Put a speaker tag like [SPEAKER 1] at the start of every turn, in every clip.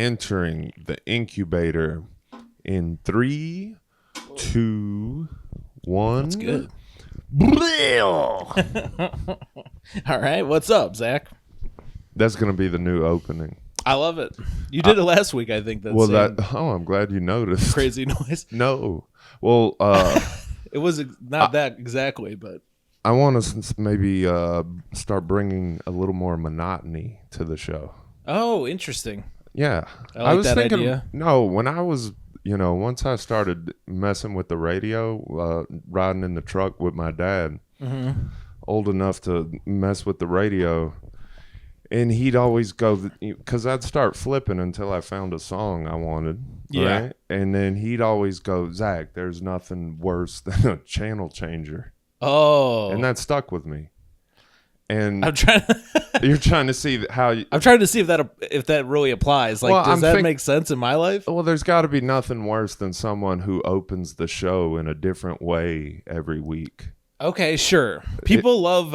[SPEAKER 1] entering the incubator in 3, 2, 1.
[SPEAKER 2] That's good. All right, what's up, Zach?
[SPEAKER 1] That's going to be the new opening.
[SPEAKER 2] I love it. You did it last week, I think.
[SPEAKER 1] I'm glad you noticed.
[SPEAKER 2] Crazy noise.
[SPEAKER 1] No. Well,
[SPEAKER 2] it was not that exactly, but
[SPEAKER 1] I want to maybe start bringing a little more monotony to the show.
[SPEAKER 2] Oh, interesting.
[SPEAKER 1] Yeah.
[SPEAKER 2] I was thinking, idea.
[SPEAKER 1] No, when I was, once I started messing with the radio, riding in the truck with my dad, old enough to mess with the radio, and he'd always go, because I'd start flipping until I found a song I wanted.
[SPEAKER 2] Yeah.
[SPEAKER 1] Right? And then he'd always go, Zach, there's nothing worse than a channel changer.
[SPEAKER 2] Oh.
[SPEAKER 1] And that stuck with me. And
[SPEAKER 2] I'm trying.
[SPEAKER 1] You're trying to see how.
[SPEAKER 2] I'm trying to see if that really applies. Like, does that make sense in my life?
[SPEAKER 1] Well, there's got to be nothing worse than someone who opens the show in a different way every week.
[SPEAKER 2] Okay, sure. People love.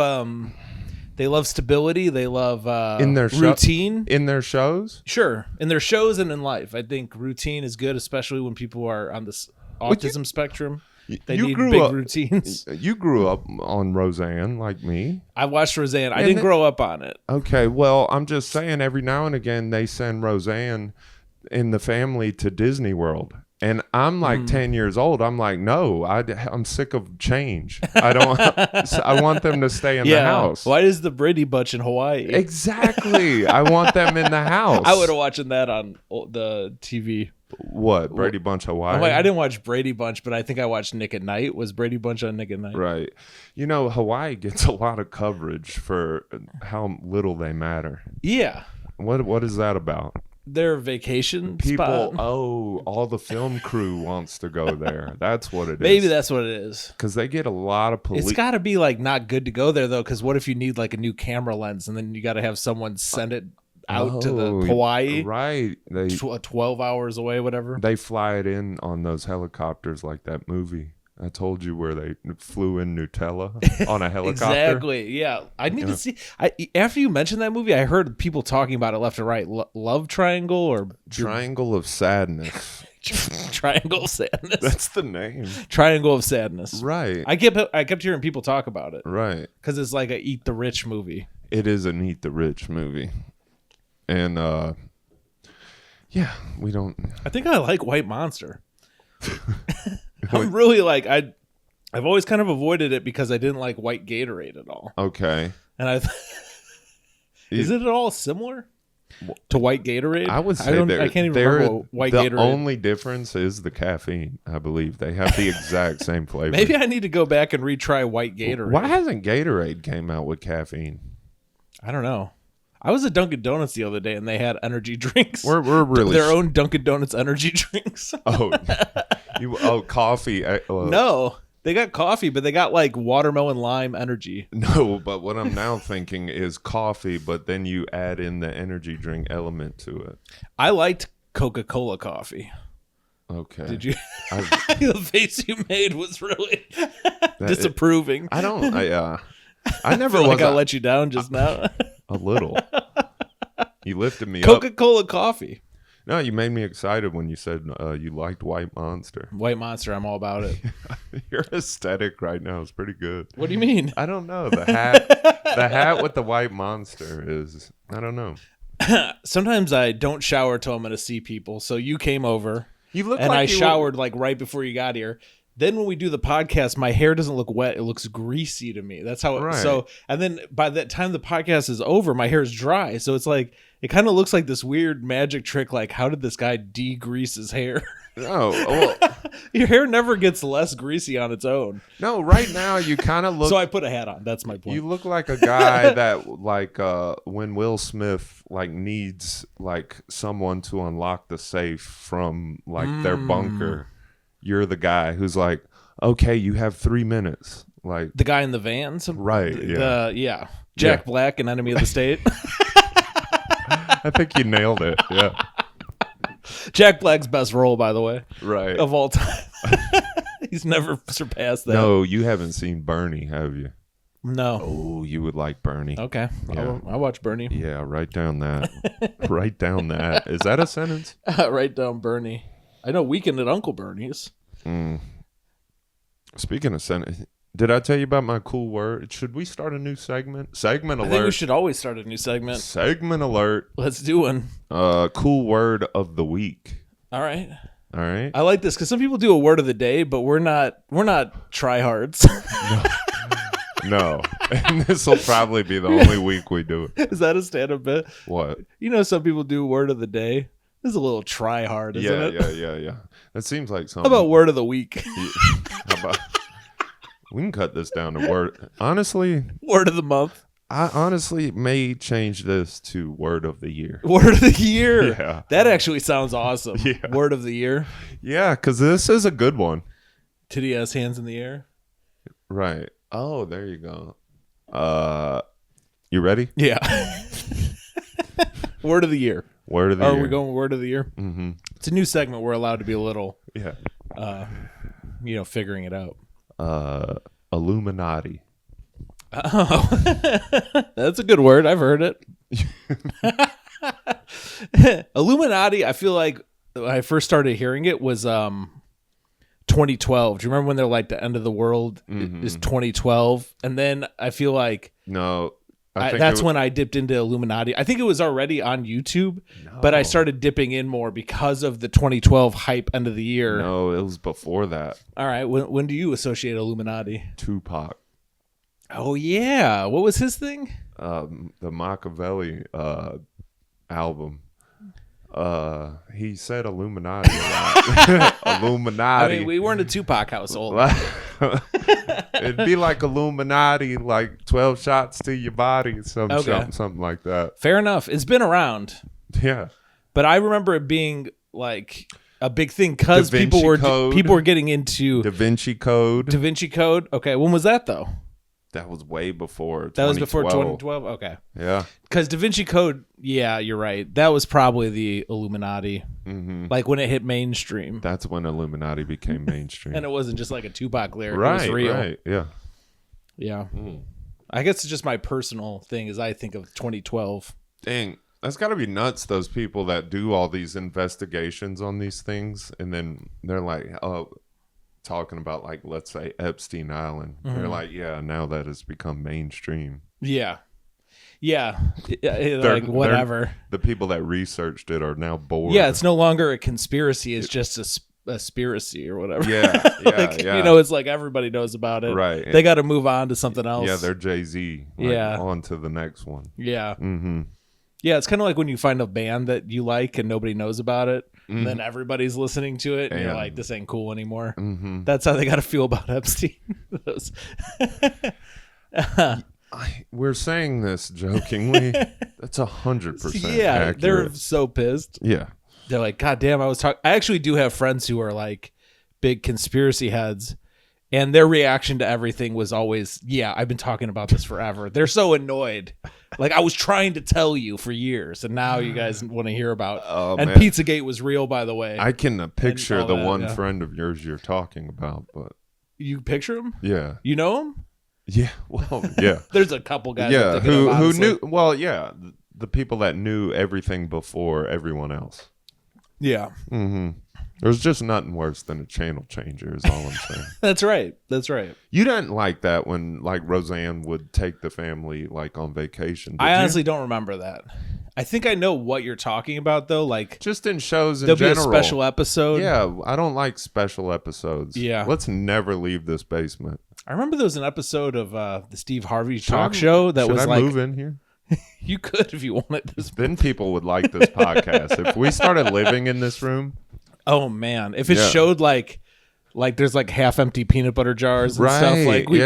[SPEAKER 2] They love stability. They love
[SPEAKER 1] in their
[SPEAKER 2] routine
[SPEAKER 1] in their shows.
[SPEAKER 2] Sure, in their shows and in life, I think routine is good, especially when people are on this autism spectrum. They need big routines.
[SPEAKER 1] You grew up on Roseanne like me.
[SPEAKER 2] I watched Roseanne. I didn't grow up on it.
[SPEAKER 1] Okay, well, I'm just saying every now and again they send Roseanne in the family to Disney World. And I'm like 10 years old. I'm like, no, I'm sick of change. I don't. I want them to stay in the house.
[SPEAKER 2] Why is the Brady Bunch in Hawaii?
[SPEAKER 1] Exactly. I want them in the house.
[SPEAKER 2] I would have watching that on the TV.
[SPEAKER 1] What, Brady Bunch Hawaii?
[SPEAKER 2] I didn't watch Brady Bunch, but I think I watched Nick at Night. Was Brady Bunch on Nick at Night?
[SPEAKER 1] Right. Hawaii gets a lot of coverage for how little they matter.
[SPEAKER 2] Yeah.
[SPEAKER 1] What is that about?
[SPEAKER 2] Their vacation
[SPEAKER 1] spot.
[SPEAKER 2] People,
[SPEAKER 1] all the film crew wants to go there. That's what it is.
[SPEAKER 2] Maybe that's what it is.
[SPEAKER 1] Because they get a lot of police.
[SPEAKER 2] It's got to be like not good to go there though. Because what if you need like a new camera lens and then you got to have someone send it out to the Hawaii?
[SPEAKER 1] Right.
[SPEAKER 2] 12 hours away, whatever.
[SPEAKER 1] They fly it in on those helicopters like that movie I told you where they flew in Nutella on a helicopter.
[SPEAKER 2] Exactly. Yeah. I need to see. After you mentioned that movie, I heard people talking about it left and right. Love Triangle or
[SPEAKER 1] Triangle of Sadness.
[SPEAKER 2] Triangle of Sadness.
[SPEAKER 1] That's the name.
[SPEAKER 2] Triangle of Sadness.
[SPEAKER 1] Right.
[SPEAKER 2] I kept hearing people talk about it.
[SPEAKER 1] Right.
[SPEAKER 2] Because it's like a Eat the Rich movie.
[SPEAKER 1] It is an Eat the Rich movie. And yeah, we don't.
[SPEAKER 2] I think I like White Monster. I'm really like I've always kind of avoided it because I didn't like white Gatorade at all.
[SPEAKER 1] Okay.
[SPEAKER 2] And is it at all similar to white Gatorade?
[SPEAKER 1] I would say
[SPEAKER 2] I can't even remember white Gatorade.
[SPEAKER 1] The only difference is the caffeine. I believe they have the exact same flavor.
[SPEAKER 2] Maybe I need to go back and retry white Gatorade.
[SPEAKER 1] Why hasn't Gatorade came out with caffeine?
[SPEAKER 2] I don't know. I was at Dunkin' Donuts the other day and they had energy drinks.
[SPEAKER 1] We're really
[SPEAKER 2] their own Dunkin' Donuts energy drinks.
[SPEAKER 1] Coffee.
[SPEAKER 2] No, they got coffee, but they got like watermelon lime energy.
[SPEAKER 1] No, but what I'm now thinking is coffee, but then you add in the energy drink element to it.
[SPEAKER 2] I liked Coca-Cola coffee.
[SPEAKER 1] Okay.
[SPEAKER 2] Did you? The face you made was really disapproving.
[SPEAKER 1] I never
[SPEAKER 2] feel like I let you down just now.
[SPEAKER 1] A little. You lifted me
[SPEAKER 2] Coca-Cola coffee.
[SPEAKER 1] No, you made me excited when you said you liked White Monster.
[SPEAKER 2] White Monster, I'm all about it.
[SPEAKER 1] Your aesthetic right now is pretty good.
[SPEAKER 2] What do you mean?
[SPEAKER 1] I don't know. The hat with the White Monster is, I don't know.
[SPEAKER 2] Sometimes I don't shower till I'm going to see people. So you came over. I showered like right before you got here. Then when we do the podcast, my hair doesn't look wet. It looks greasy to me. That's how it so and then by the time the podcast is over, my hair is dry. So it's like it kind of looks like this weird magic trick, like how did this guy degrease his hair?
[SPEAKER 1] Oh, well,
[SPEAKER 2] your hair never gets less greasy on its own.
[SPEAKER 1] No, right now you kind of look.
[SPEAKER 2] So I put a hat on. That's my point.
[SPEAKER 1] You look like a guy that like when Will Smith like needs like someone to unlock the safe from like their bunker. You're the guy who's like, okay, you have 3 minutes. Like
[SPEAKER 2] the guy in the vans,
[SPEAKER 1] right?
[SPEAKER 2] Yeah, Jack Black in Enemy of the State.
[SPEAKER 1] I think you nailed it. Yeah,
[SPEAKER 2] Jack Black's best role, by the way,
[SPEAKER 1] right,
[SPEAKER 2] of all time. He's never surpassed that.
[SPEAKER 1] No, you haven't seen Bernie, have you?
[SPEAKER 2] No.
[SPEAKER 1] Oh, you would like Bernie.
[SPEAKER 2] Okay.
[SPEAKER 1] Yeah.
[SPEAKER 2] I'll watch Bernie.
[SPEAKER 1] Yeah, write down that. Write down that. Is that a sentence?
[SPEAKER 2] Write down Bernie. I know Weekend at Uncle Bernie's.
[SPEAKER 1] Speaking of sentence, did I tell you about my cool word? Should we start a new segment? Segment alert.
[SPEAKER 2] I think we should always start a new segment.
[SPEAKER 1] Segment alert.
[SPEAKER 2] Let's do one.
[SPEAKER 1] Cool word of the week.
[SPEAKER 2] All right.
[SPEAKER 1] All right.
[SPEAKER 2] I like this because some people do a word of the day, but we're not tryhards.
[SPEAKER 1] No. And this will probably be the only week we do it.
[SPEAKER 2] Is that a stand-up bit?
[SPEAKER 1] What?
[SPEAKER 2] You know, some people do word of the day. This is a little try hard, isn't it?
[SPEAKER 1] Yeah. That seems like something.
[SPEAKER 2] How about word of the week?
[SPEAKER 1] How about we can cut this down to word. Honestly,
[SPEAKER 2] word of the month.
[SPEAKER 1] I honestly may change this to word of the year.
[SPEAKER 2] Word of the year.
[SPEAKER 1] Yeah.
[SPEAKER 2] That actually sounds awesome.
[SPEAKER 1] Yeah.
[SPEAKER 2] Word of the year.
[SPEAKER 1] Yeah, because this is a good one.
[SPEAKER 2] Titty ass hands in the air.
[SPEAKER 1] Right. Oh, there you go. You ready?
[SPEAKER 2] Yeah. Word of the year.
[SPEAKER 1] Word of the year.
[SPEAKER 2] Are we going word of the year?
[SPEAKER 1] Mm-hmm.
[SPEAKER 2] It's a new segment. We're allowed to be a little,
[SPEAKER 1] yeah.
[SPEAKER 2] Figuring it out.
[SPEAKER 1] Illuminati.
[SPEAKER 2] Oh, that's a good word. I've heard it. Illuminati, I feel like when I first started hearing it was 2012. Do you remember when they're like the end of the world is 2012? And then I feel like
[SPEAKER 1] no,
[SPEAKER 2] that's when I dipped into Illuminati. I think it was already on YouTube, but I started dipping in more because of the 2012 hype end of the year.
[SPEAKER 1] No, it was before that.
[SPEAKER 2] All right. When do you associate Illuminati?
[SPEAKER 1] Tupac.
[SPEAKER 2] Oh, yeah. What was his thing?
[SPEAKER 1] The Machiavelli album. He said Illuminati a lot. Illuminati.
[SPEAKER 2] I mean, we weren't a Tupac household.
[SPEAKER 1] It'd be like Illuminati, like 12 shots to your body, something like that.
[SPEAKER 2] Fair enough. It's been around.
[SPEAKER 1] Yeah.
[SPEAKER 2] But I remember it being like a big thing because people were getting into
[SPEAKER 1] Da Vinci Code.
[SPEAKER 2] Da Vinci Code. Okay. When was that though?
[SPEAKER 1] That was way before 2012.
[SPEAKER 2] That was before 2012? Okay.
[SPEAKER 1] Yeah.
[SPEAKER 2] Because Da Vinci Code, yeah, you're right. That was probably the Illuminati.
[SPEAKER 1] Mm-hmm.
[SPEAKER 2] Like when it hit mainstream.
[SPEAKER 1] That's when Illuminati became mainstream.
[SPEAKER 2] And it wasn't just like a Tupac lyric.
[SPEAKER 1] Right,
[SPEAKER 2] it was real.
[SPEAKER 1] Right, yeah.
[SPEAKER 2] Yeah. I guess it's just my personal thing as I think of 2012.
[SPEAKER 1] Dang. That's got to be nuts, those people that do all these investigations on these things. And then they're like, talking about, like, let's say Epstein Island. They're like, yeah, now that has become mainstream.
[SPEAKER 2] Yeah. Like whatever.
[SPEAKER 1] The people that researched it are now bored.
[SPEAKER 2] Yeah, it's no longer a conspiracy. It's just a spiracy or whatever.
[SPEAKER 1] Yeah.
[SPEAKER 2] You know, it's like everybody knows about it.
[SPEAKER 1] Right.
[SPEAKER 2] They got to move on to something else.
[SPEAKER 1] Yeah, they're Jay-Z. On to the next one.
[SPEAKER 2] Yeah.
[SPEAKER 1] Mm-hmm.
[SPEAKER 2] Yeah, it's kind of like when you find a band that you like and nobody knows about it. And then everybody's listening to it and you're like, this ain't cool anymore. Mm-hmm. That's how they got to feel about Epstein.
[SPEAKER 1] We're saying this jokingly. That's 100%
[SPEAKER 2] yeah,
[SPEAKER 1] accurate.
[SPEAKER 2] They're so pissed.
[SPEAKER 1] Yeah.
[SPEAKER 2] They're like, God damn, I actually do have friends who are like big conspiracy heads. And their reaction to everything was always, yeah, I've been talking about this forever. They're so annoyed. Like, I was trying to tell you for years, and now you guys want to hear about. And man. Pizzagate was real, by the way.
[SPEAKER 1] I can picture the one friend of yours you're talking about, but
[SPEAKER 2] you picture him?
[SPEAKER 1] Yeah.
[SPEAKER 2] You know him?
[SPEAKER 1] Yeah. Well, yeah.
[SPEAKER 2] There's a couple guys.
[SPEAKER 1] Yeah. Who knew? Well, yeah, the people that knew everything before everyone else.
[SPEAKER 2] Yeah.
[SPEAKER 1] Mm-hmm. There's just nothing worse than a channel changer is all I'm saying.
[SPEAKER 2] That's right.
[SPEAKER 1] You didn't like that when, like, Roseanne would take the family, like, on vacation.
[SPEAKER 2] I honestly don't remember that. I think I know what you're talking about, though. Like,
[SPEAKER 1] just in shows in
[SPEAKER 2] general.
[SPEAKER 1] There'll
[SPEAKER 2] be a special episode.
[SPEAKER 1] Yeah, I don't like special episodes.
[SPEAKER 2] Yeah.
[SPEAKER 1] Let's never leave this basement.
[SPEAKER 2] I remember there was an episode of the Steve Harvey talk show that was like...
[SPEAKER 1] Should I move in here?
[SPEAKER 2] You could if you wanted this.
[SPEAKER 1] Then people would like this podcast. If we started living in this room...
[SPEAKER 2] Oh man! If it showed like there's like half empty peanut butter jars and stuff, like we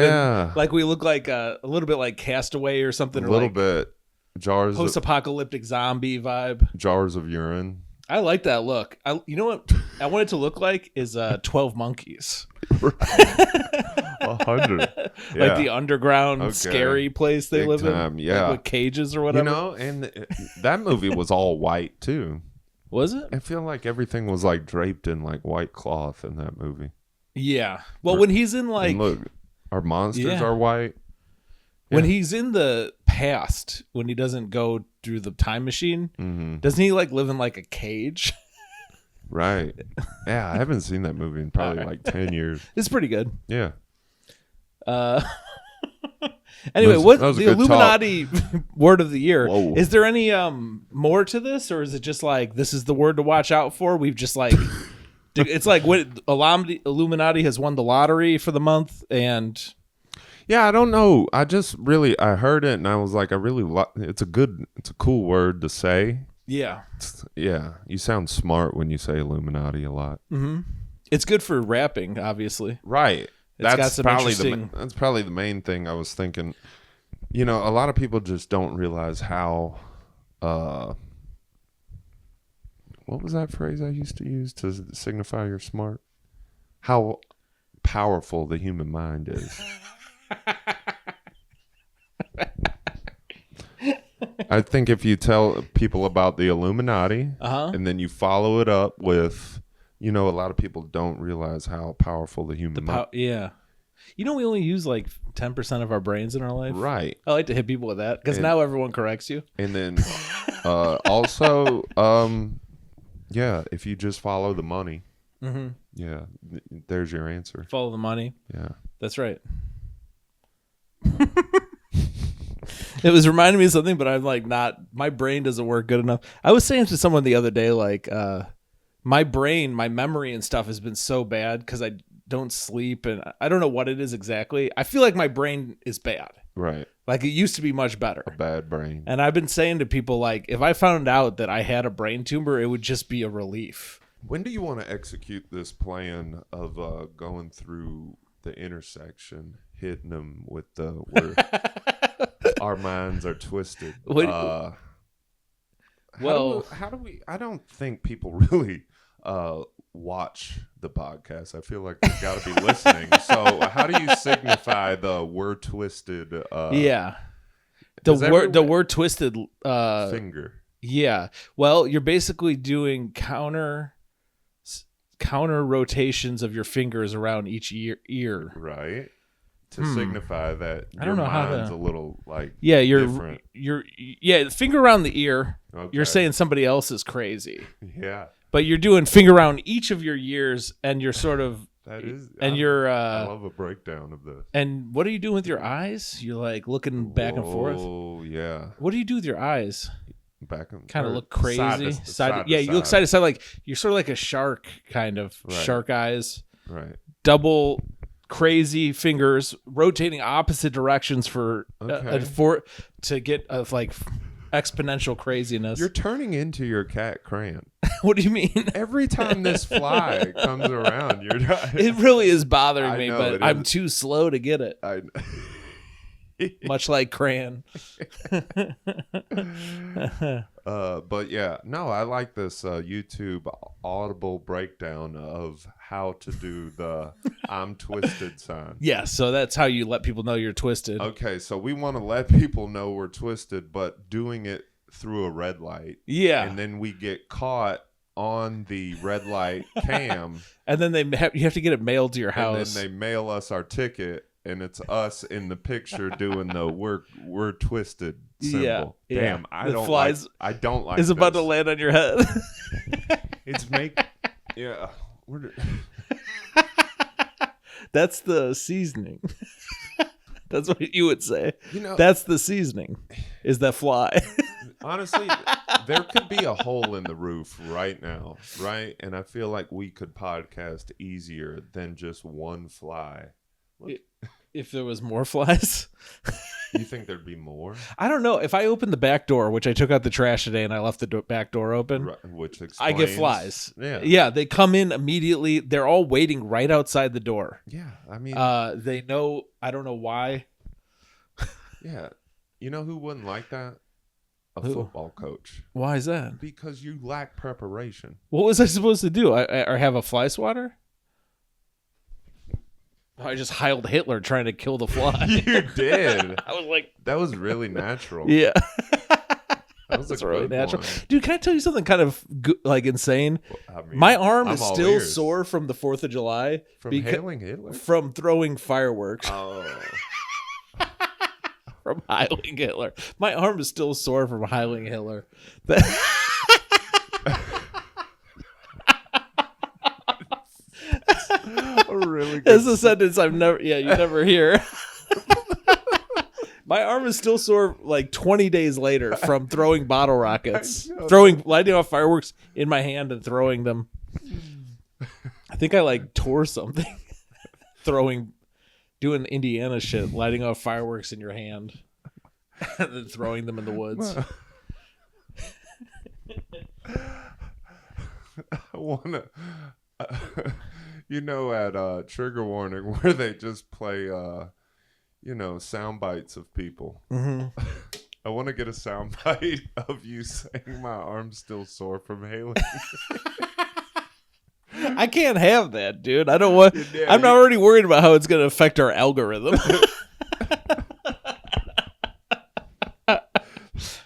[SPEAKER 2] look like a little bit like Castaway or something,
[SPEAKER 1] a little bit jars,
[SPEAKER 2] post-apocalyptic zombie vibe,
[SPEAKER 1] jars of urine.
[SPEAKER 2] I like that look. You know what I want it to look like is 12 Monkeys.
[SPEAKER 1] 100,
[SPEAKER 2] like the underground scary place they live in,
[SPEAKER 1] yeah,
[SPEAKER 2] like with cages or whatever.
[SPEAKER 1] You know, and that movie was all white too.
[SPEAKER 2] Was it?
[SPEAKER 1] I feel like everything was like draped in like white cloth in that movie.
[SPEAKER 2] Yeah. Well, when he's in like...
[SPEAKER 1] And look, our monsters are white.
[SPEAKER 2] When he's in the past, when he doesn't go through the time machine, doesn't he like live in like a cage?
[SPEAKER 1] Right. Yeah, I haven't seen that movie in probably like 10 years.
[SPEAKER 2] It's pretty good.
[SPEAKER 1] Yeah.
[SPEAKER 2] Anyway,
[SPEAKER 1] that
[SPEAKER 2] what
[SPEAKER 1] was
[SPEAKER 2] the
[SPEAKER 1] a good
[SPEAKER 2] Illuminati word of the year?
[SPEAKER 1] Whoa.
[SPEAKER 2] Is there any more to this, or is it just like this is the word to watch out for? We've just like it's like what Illuminati has won the lottery for the month, and
[SPEAKER 1] yeah, I don't know. I heard it and I was like, it's a cool word to say.
[SPEAKER 2] Yeah,
[SPEAKER 1] yeah. You sound smart when you say Illuminati a lot.
[SPEAKER 2] Mm-hmm. It's good for rapping, obviously.
[SPEAKER 1] Right. That's probably the main thing I was thinking. You know, a lot of people just don't realize how. What was that phrase I used to use to signify you're smart? How powerful the human mind is. I think if you tell people about the Illuminati and then you follow it up with. You know, a lot of people don't realize how powerful the human mind.
[SPEAKER 2] Yeah. You know, we only use like 10% of our brains in our life.
[SPEAKER 1] Right.
[SPEAKER 2] I like to hit people with that because now everyone corrects you.
[SPEAKER 1] And then also, yeah, if you just follow the money, yeah, there's your answer.
[SPEAKER 2] Follow the money.
[SPEAKER 1] Yeah.
[SPEAKER 2] That's right. It was reminding me of something, but I'm like my brain doesn't work good enough. I was saying to someone the other day, like, my brain, my memory and stuff has been so bad because I don't sleep and I don't know what it is exactly. I feel like my brain is bad.
[SPEAKER 1] Right.
[SPEAKER 2] Like it used to be much better.
[SPEAKER 1] A bad brain.
[SPEAKER 2] And I've been saying to people, like, if I found out that I had a brain tumor, it would just be a relief.
[SPEAKER 1] When do you want to execute this plan of going through the intersection, hitting them with where our minds are twisted? How do we? I don't think people really watch the podcast. I feel like they've got to be listening. So how do you signify the we're twisted?
[SPEAKER 2] Yeah, the word twisted
[SPEAKER 1] finger.
[SPEAKER 2] Yeah. Well, you're basically doing counter rotations of your fingers around each ear.
[SPEAKER 1] Right. To signify that
[SPEAKER 2] your mind's
[SPEAKER 1] a little like
[SPEAKER 2] different. The finger around the ear.
[SPEAKER 1] Okay.
[SPEAKER 2] You're saying somebody else is crazy.
[SPEAKER 1] Yeah.
[SPEAKER 2] But you're doing finger around each of your ears, and you're sort of
[SPEAKER 1] that is.
[SPEAKER 2] And
[SPEAKER 1] I love a breakdown of this.
[SPEAKER 2] And what are you doing with your eyes? You're like looking back and forth.
[SPEAKER 1] Oh yeah.
[SPEAKER 2] What do you do with your eyes?
[SPEAKER 1] Back and
[SPEAKER 2] kind of look crazy.
[SPEAKER 1] Side
[SPEAKER 2] yeah, you look side to side, like you're sort of like a shark, kind of shark eyes.
[SPEAKER 1] Right.
[SPEAKER 2] Double crazy fingers rotating opposite directions to get like exponential craziness.
[SPEAKER 1] You're turning into your cat Crayon.
[SPEAKER 2] What do you mean?
[SPEAKER 1] Every time this fly comes around,
[SPEAKER 2] it really is bothering me, but I'm too slow to get it. Much like Crayon.
[SPEAKER 1] But yeah, no, I like this YouTube audible breakdown of how to do the I'm twisted sign.
[SPEAKER 2] Yeah, so that's how you let people know you're twisted.
[SPEAKER 1] Okay, so we want to let people know we're twisted, but doing it through a red light.
[SPEAKER 2] Yeah.
[SPEAKER 1] And then we get caught on the red light cam.
[SPEAKER 2] And then you have to get it mailed to your house.
[SPEAKER 1] And then they mail us our ticket. And it's us in the picture doing the we're twisted symbol.
[SPEAKER 2] Yeah,
[SPEAKER 1] Damn, I don't like
[SPEAKER 2] It's about to land on your head. That's the seasoning. That's what you would say. That's the seasoning. Is that fly?
[SPEAKER 1] Honestly, there could be a hole in the roof right now, right? And I feel like we could podcast easier than just one fly.
[SPEAKER 2] If there was more flies?
[SPEAKER 1] You think there'd be more?
[SPEAKER 2] I don't know. If I open the back door, which I took out the trash today and I left the back door open,
[SPEAKER 1] which explains,
[SPEAKER 2] I get flies.
[SPEAKER 1] Yeah,
[SPEAKER 2] they come in immediately. They're all waiting right outside the door.
[SPEAKER 1] Yeah, I mean,
[SPEAKER 2] they know. I don't know why.
[SPEAKER 1] Yeah, you know who wouldn't like that? A football coach.
[SPEAKER 2] Why is that?
[SPEAKER 1] Because you lack preparation.
[SPEAKER 2] What was I supposed to do? I have a fly swatter? I just Heiled Hitler trying to kill the fly.
[SPEAKER 1] You did.
[SPEAKER 2] I was like,
[SPEAKER 1] that was really natural.
[SPEAKER 2] Yeah.
[SPEAKER 1] That was
[SPEAKER 2] really natural.
[SPEAKER 1] One.
[SPEAKER 2] Dude, can I tell you something kind of like insane? Well, I mean, my arm is still sore from the 4th of July.
[SPEAKER 1] From hailing Hitler?
[SPEAKER 2] From throwing fireworks.
[SPEAKER 1] Oh.
[SPEAKER 2] from Heiling Hitler. My arm is still sore from Heiling Hitler.
[SPEAKER 1] Really good.
[SPEAKER 2] It's a sentence you never hear. My arm is still sore like 20 days later from throwing bottle rockets, lighting off fireworks in my hand and throwing them. I think I like tore something doing Indiana shit, lighting off fireworks in your hand and then throwing them in the woods.
[SPEAKER 1] I want to, at Trigger Warning where they just play, sound bites of people.
[SPEAKER 2] Mm-hmm.
[SPEAKER 1] I want to get a sound bite of you saying my arm's still sore from hailing.
[SPEAKER 2] I can't have that, dude. I don't want. I'm already worried about how it's going to affect our algorithm.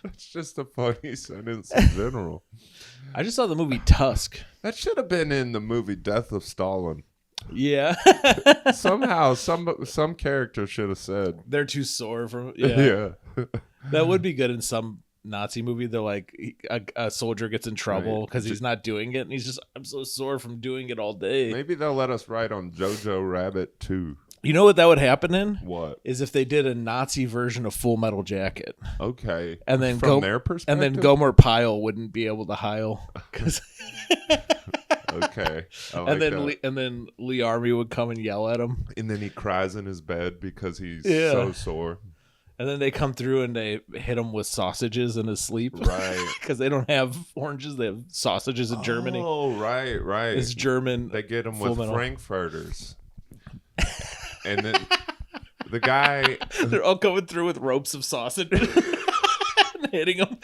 [SPEAKER 1] It's just a funny sentence in general.
[SPEAKER 2] I just saw the movie Tusk.
[SPEAKER 1] That should have been in the movie Death of Stalin.
[SPEAKER 2] Yeah.
[SPEAKER 1] Somehow, some character should have said
[SPEAKER 2] they're too sore from. Yeah. That would be good in some Nazi movie. They're like a soldier gets in trouble because he's not doing it, and he's just, I'm so sore from doing it all day.
[SPEAKER 1] Maybe they'll let us write on Jojo Rabbit 2.
[SPEAKER 2] You know what that would happen in?
[SPEAKER 1] What?
[SPEAKER 2] Is if they did a Nazi version of Full Metal Jacket.
[SPEAKER 1] Okay.
[SPEAKER 2] And then
[SPEAKER 1] from their perspective?
[SPEAKER 2] And then Gomer Pyle wouldn't be able to heil.
[SPEAKER 1] Okay.
[SPEAKER 2] And then Lee Army would come and yell at him.
[SPEAKER 1] And then he cries in his bed because he's so sore.
[SPEAKER 2] And then they come through and they hit him with sausages in his sleep.
[SPEAKER 1] Right.
[SPEAKER 2] Because they don't have oranges. They have sausages in Germany.
[SPEAKER 1] Oh, right.
[SPEAKER 2] It's German.
[SPEAKER 1] They get him with Frankfurters. And then the guy...
[SPEAKER 2] They're all coming through with ropes of sausage and hitting them.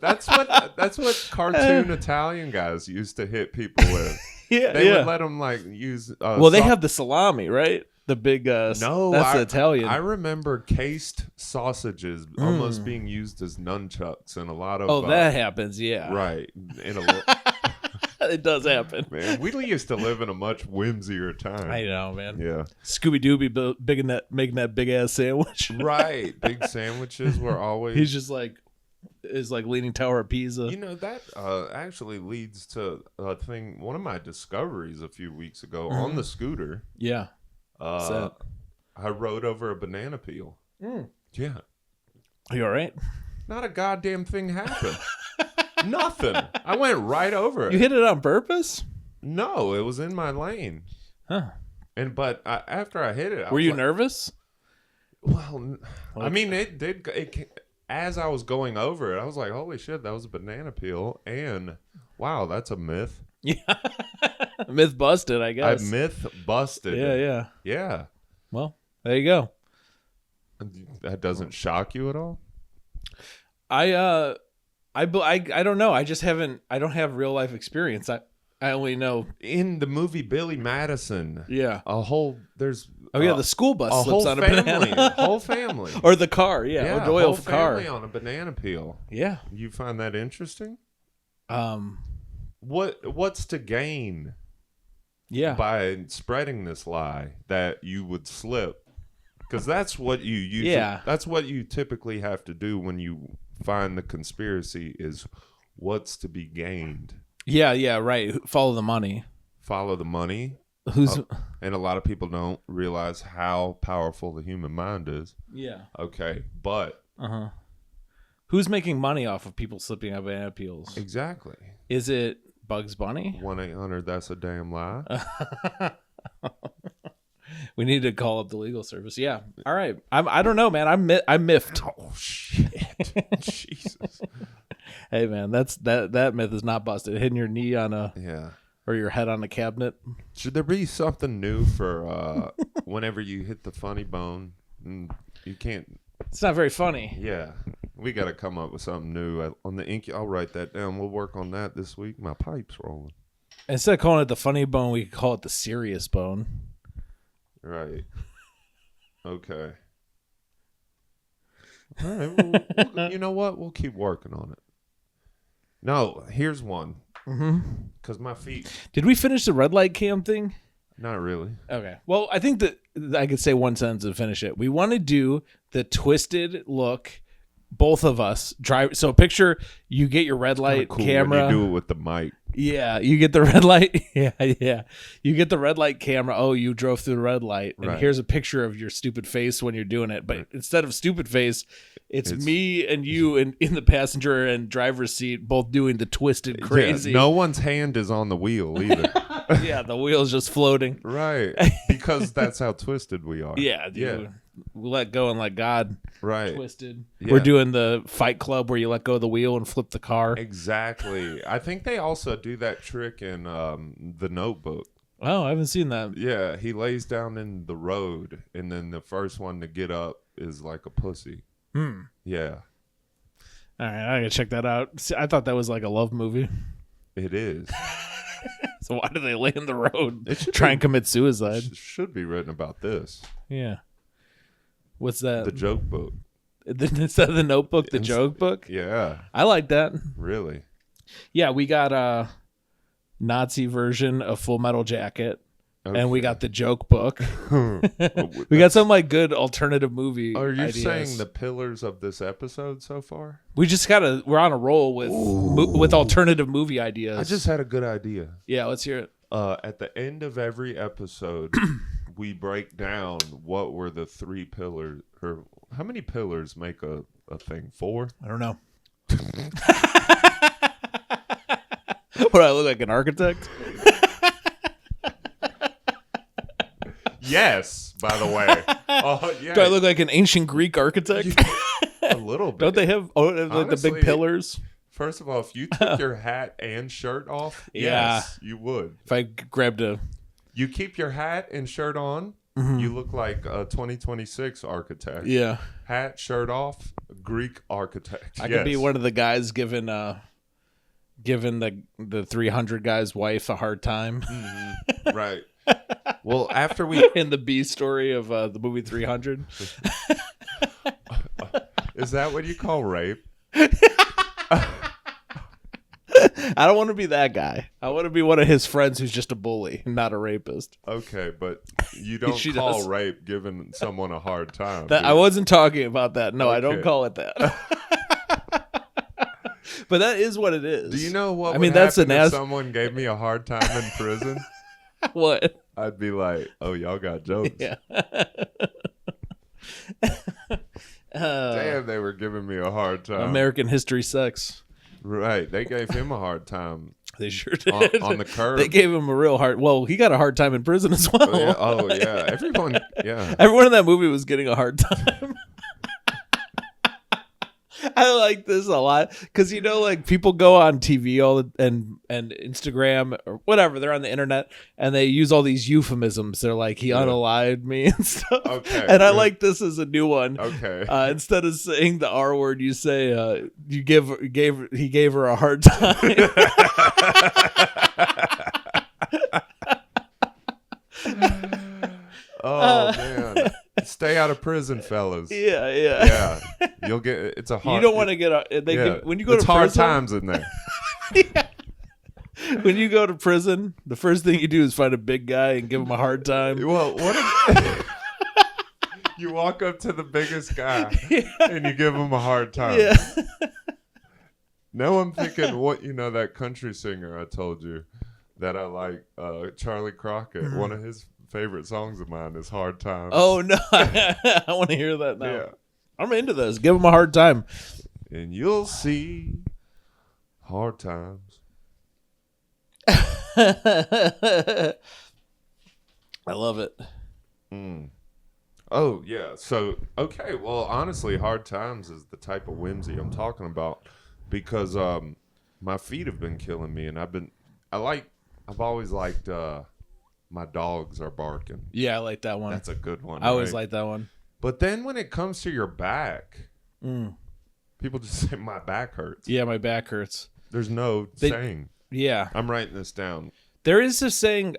[SPEAKER 1] That's what cartoon Italian guys used to hit people with. They would let them use...
[SPEAKER 2] they have the salami, right? The big... that's the Italian.
[SPEAKER 1] I remember cased sausages almost being used as nunchucks and a lot of...
[SPEAKER 2] Oh, that happens, yeah.
[SPEAKER 1] Right.
[SPEAKER 2] It does happen.
[SPEAKER 1] Man, we used to live in a much whimsier time.
[SPEAKER 2] I know, man.
[SPEAKER 1] Yeah.
[SPEAKER 2] Scooby-Doo be making that big-ass sandwich.
[SPEAKER 1] Right. Big sandwiches were always...
[SPEAKER 2] He's just is like Leaning Tower of Pisa.
[SPEAKER 1] That actually leads to a thing, one of my discoveries a few weeks ago on the scooter.
[SPEAKER 2] Yeah.
[SPEAKER 1] I rode over a banana peel. Yeah.
[SPEAKER 2] Are you all right?
[SPEAKER 1] Not a goddamn thing happened. Nothing. I went right over it.
[SPEAKER 2] You hit it on purpose?
[SPEAKER 1] No, it was in my lane.
[SPEAKER 2] Huh.
[SPEAKER 1] But after I hit it,
[SPEAKER 2] were you nervous?
[SPEAKER 1] Well, I mean, it did. As I was going over it, I was like, "Holy shit, that was a banana peel!" And wow, that's a myth.
[SPEAKER 2] Yeah, myth busted. I guess.
[SPEAKER 1] Myth busted. Yeah.
[SPEAKER 2] Well, there you go.
[SPEAKER 1] That doesn't shock you at all?
[SPEAKER 2] I don't know. I just haven't. I don't have real life experience. I only know
[SPEAKER 1] in the movie Billy Madison.
[SPEAKER 2] Yeah,
[SPEAKER 1] there's.
[SPEAKER 2] The school bus slips on a banana.
[SPEAKER 1] Whole family.
[SPEAKER 2] Or the car. Yeah,
[SPEAKER 1] whole family on a banana peel.
[SPEAKER 2] Yeah,
[SPEAKER 1] you find that interesting? What's to gain?
[SPEAKER 2] Yeah,
[SPEAKER 1] by spreading this lie that you would slip, because that's what you usually. Yeah, that's what you typically have to do when you find the conspiracy is what's to be gained.
[SPEAKER 2] Yeah, right. Follow the money.
[SPEAKER 1] Follow the money. And a lot of people don't realize how powerful the human mind is.
[SPEAKER 2] Yeah.
[SPEAKER 1] Okay, but
[SPEAKER 2] who's making money off of people slipping on banana peels?
[SPEAKER 1] Exactly.
[SPEAKER 2] Is it Bugs Bunny?
[SPEAKER 1] 1-800 that's a damn lie.
[SPEAKER 2] We need to call up the legal service. Yeah. All right. I don't know, man. I'm miffed.
[SPEAKER 1] Oh shit. Jesus.
[SPEAKER 2] Hey man, that myth is not busted. Hitting your knee on or your head on a cabinet.
[SPEAKER 1] Should there be something new for whenever you hit the funny bone? You can't.
[SPEAKER 2] It's not very funny.
[SPEAKER 1] Yeah. We got to come up with something new on the ink. I'll write that down. We'll work on that this week. My pipe's rolling.
[SPEAKER 2] Instead of calling it the funny bone, we could call it the serious bone.
[SPEAKER 1] Right. Okay. All right. Well, you know what? We'll keep working on it. No, here's one. Because my feet.
[SPEAKER 2] Did we finish the red light cam thing?
[SPEAKER 1] Not really.
[SPEAKER 2] Okay. Well, I think that I could say one sentence and finish it. We want to do the twisted look. Both of us drive. So picture you get your red light
[SPEAKER 1] cool
[SPEAKER 2] camera.
[SPEAKER 1] When you do it with the mic.
[SPEAKER 2] Yeah, you get the red light. Yeah. You get the red light camera. Oh, you drove through the red light. And here's a picture of your stupid face when you're doing it. But instead of stupid face, it's me and you in the passenger and driver's seat both doing the twisted crazy.
[SPEAKER 1] Yeah, no one's hand is on the wheel either.
[SPEAKER 2] Yeah, the wheel's just floating.
[SPEAKER 1] Right. Because that's how twisted we are.
[SPEAKER 2] Yeah, dude. Yeah. We let go and let God.
[SPEAKER 1] Right.
[SPEAKER 2] Twisted. Yeah. We're doing the Fight Club where you let go of the wheel and flip the car.
[SPEAKER 1] Exactly. I think they also do that trick in The Notebook.
[SPEAKER 2] Oh, I haven't seen that.
[SPEAKER 1] Yeah, he lays down in the road, and then the first one to get up is like a pussy. Yeah.
[SPEAKER 2] All right, I gotta check that out. See, I thought that was like a love movie.
[SPEAKER 1] It is.
[SPEAKER 2] So why do they lay in the road? Try and commit suicide.
[SPEAKER 1] Should be written about this.
[SPEAKER 2] Yeah. What's that?
[SPEAKER 1] The Joke Book.
[SPEAKER 2] Is that The Notebook? The Joke Book?
[SPEAKER 1] Yeah.
[SPEAKER 2] I like that.
[SPEAKER 1] Really?
[SPEAKER 2] Yeah, we got a Nazi version of Full Metal Jacket. Okay. And we got the Joke Book. We got some like good alternative movie ideas.
[SPEAKER 1] Saying the pillars of this episode so far?
[SPEAKER 2] We're on a roll with alternative movie ideas.
[SPEAKER 1] I just had a good idea.
[SPEAKER 2] Yeah, let's hear it.
[SPEAKER 1] At the end of every episode, we break down what were the 3 pillars, or how many pillars make a thing? 4?
[SPEAKER 2] I don't know. What, do I look like an architect?
[SPEAKER 1] Yes, by the way. Yeah.
[SPEAKER 2] Do I look like an ancient Greek architect?
[SPEAKER 1] A little bit.
[SPEAKER 2] Don't they have like the big pillars?
[SPEAKER 1] First of all, if you took your hat and shirt off, yes, you would.
[SPEAKER 2] If I grabbed
[SPEAKER 1] You keep your hat and shirt on, you look like a 2026 architect.
[SPEAKER 2] Yeah.
[SPEAKER 1] Hat, shirt off, Greek architect.
[SPEAKER 2] I could be one of the guys giving the 300 guy's wife a hard time.
[SPEAKER 1] Mm-hmm. Right. Well, after we
[SPEAKER 2] in the B story of the movie 300.
[SPEAKER 1] Is that what you call rape?
[SPEAKER 2] I don't want to be that guy. I want to be one of his friends who's just a bully, not a rapist.
[SPEAKER 1] Okay, but you don't call rape giving someone a hard time.
[SPEAKER 2] I wasn't talking about that. No, okay. I don't call it that. But that is what it is.
[SPEAKER 1] Do you know what would happen if someone gave me a hard time in prison?
[SPEAKER 2] What?
[SPEAKER 1] I'd be like, oh, y'all got jokes.
[SPEAKER 2] Yeah.
[SPEAKER 1] Damn, they were giving me a hard time.
[SPEAKER 2] American History Sex.
[SPEAKER 1] Right. They gave him a hard time.
[SPEAKER 2] They sure did.
[SPEAKER 1] On the curb.
[SPEAKER 2] They gave him a real hard... Well, he got a hard time in prison as well.
[SPEAKER 1] Oh, yeah. Everyone
[SPEAKER 2] in that movie was getting a hard time. I like this a lot because like people go on TV and Instagram or whatever, they're on the internet and they use all these euphemisms. They're like, he unalived me and stuff. Okay, and I like this as a new one.
[SPEAKER 1] Okay,
[SPEAKER 2] instead of saying the R word, you say he gave her a hard time.
[SPEAKER 1] Oh man. Stay out of prison, fellas.
[SPEAKER 2] Yeah.
[SPEAKER 1] You'll get it's a hard.
[SPEAKER 2] You don't want to get when you go to prison.
[SPEAKER 1] Hard times in there.
[SPEAKER 2] Yeah. When you go to prison, the first thing you do is find a big guy and give him a hard time.
[SPEAKER 1] Well, what if you walk up to the biggest guy and you give him a hard time?
[SPEAKER 2] Yeah.
[SPEAKER 1] Now I'm thinking, that country singer I told you that I like, Charlie Crockett. Mm-hmm. One of his favorite songs of mine is Hard Times.
[SPEAKER 2] Oh, no. I want to hear that now. Yeah. I'm into this. Give him a hard time.
[SPEAKER 1] And you'll see hard times.
[SPEAKER 2] I love it.
[SPEAKER 1] Oh, yeah. So, okay. Well, honestly, hard times is the type of whimsy I'm talking about because my feet have been killing me, and I've always liked My Dogs Are Barking.
[SPEAKER 2] Yeah, I like that one.
[SPEAKER 1] That's a good one.
[SPEAKER 2] I always like that one.
[SPEAKER 1] But then when it comes to your back, people just say, my back hurts.
[SPEAKER 2] Yeah, my back hurts.
[SPEAKER 1] There's no saying.
[SPEAKER 2] Yeah.
[SPEAKER 1] I'm writing this down.
[SPEAKER 2] There is a saying,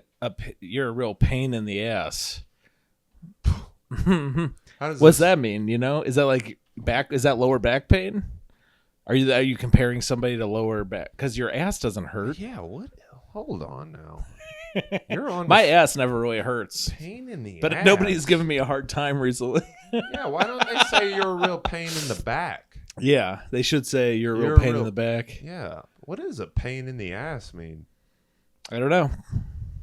[SPEAKER 2] you're a real pain in the ass. What's that mean? Is that like back? Is that lower back pain? Are you comparing somebody to lower back? Because your ass doesn't hurt.
[SPEAKER 1] Yeah, what? Hold on now. You're on
[SPEAKER 2] my ass never really hurts.
[SPEAKER 1] Pain in the
[SPEAKER 2] but
[SPEAKER 1] ass.
[SPEAKER 2] Nobody's given me a hard time recently.
[SPEAKER 1] Yeah, why don't they say you're a real pain in the back?
[SPEAKER 2] Yeah, they should say you're a real pain in the back.
[SPEAKER 1] Yeah. What does a pain in the ass mean?
[SPEAKER 2] I don't know.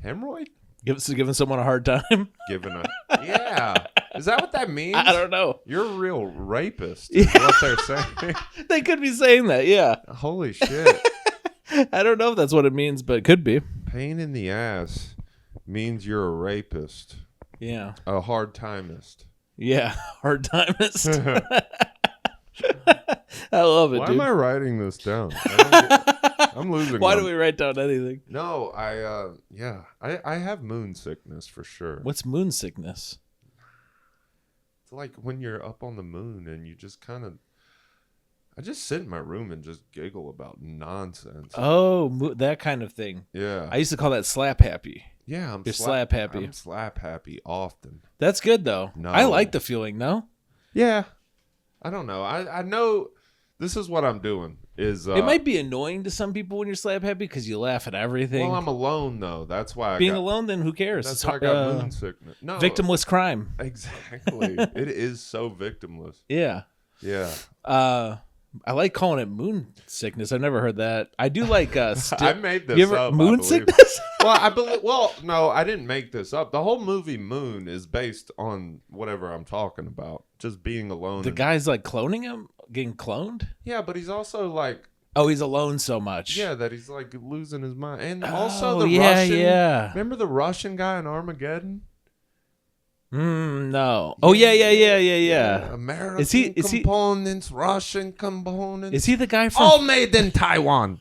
[SPEAKER 1] Hemorrhoid?
[SPEAKER 2] Giving someone a hard time?
[SPEAKER 1] Yeah. Is that what that means?
[SPEAKER 2] I don't know.
[SPEAKER 1] You're a real rapist is what they're saying.
[SPEAKER 2] They could be saying that, yeah.
[SPEAKER 1] Holy shit.
[SPEAKER 2] I don't know if that's what it means, but it could be.
[SPEAKER 1] Pain in the ass means you're a rapist.
[SPEAKER 2] Yeah.
[SPEAKER 1] A hard timist.
[SPEAKER 2] Yeah, hard timist. I love it,
[SPEAKER 1] Why
[SPEAKER 2] dude.
[SPEAKER 1] am I writing this down? I'm losing.
[SPEAKER 2] Why do we write down anything?
[SPEAKER 1] No, I have moon sickness for sure.
[SPEAKER 2] What's moon sickness?
[SPEAKER 1] It's like when you're up on the moon and you just kind of. I just sit in my room and just giggle about nonsense.
[SPEAKER 2] Oh, that kind of thing.
[SPEAKER 1] Yeah.
[SPEAKER 2] I used to call that slap happy.
[SPEAKER 1] Yeah,
[SPEAKER 2] You're slap happy.
[SPEAKER 1] I'm slap happy often.
[SPEAKER 2] That's good though.
[SPEAKER 1] No.
[SPEAKER 2] I like the feeling. No.
[SPEAKER 1] Yeah. I don't know. I know this is what I'm doing. It
[SPEAKER 2] might be annoying to some people when you're slap happy because you laugh at everything.
[SPEAKER 1] Well, I'm alone though. That's why.
[SPEAKER 2] Being alone, then who cares?
[SPEAKER 1] That's why I got moon sickness. No,
[SPEAKER 2] victimless crime.
[SPEAKER 1] Exactly. It is so victimless.
[SPEAKER 2] Yeah.
[SPEAKER 1] Yeah.
[SPEAKER 2] I like calling it moon sickness. I've never heard that. I do like.
[SPEAKER 1] I made this up.
[SPEAKER 2] Moon sickness?
[SPEAKER 1] Well, I believe. Well, no, I didn't make this up. The whole movie Moon is based on whatever I'm talking about. Just being alone.
[SPEAKER 2] The guy's like cloning him, getting cloned.
[SPEAKER 1] Yeah, but he's also like.
[SPEAKER 2] Oh, he's alone so much.
[SPEAKER 1] Yeah, that he's like losing his mind, and also the
[SPEAKER 2] Russian.
[SPEAKER 1] Yeah. Remember the Russian guy in Armageddon?
[SPEAKER 2] No. Oh yeah.
[SPEAKER 1] American components, Russian components.
[SPEAKER 2] Is he the guy from
[SPEAKER 1] all made in Taiwan?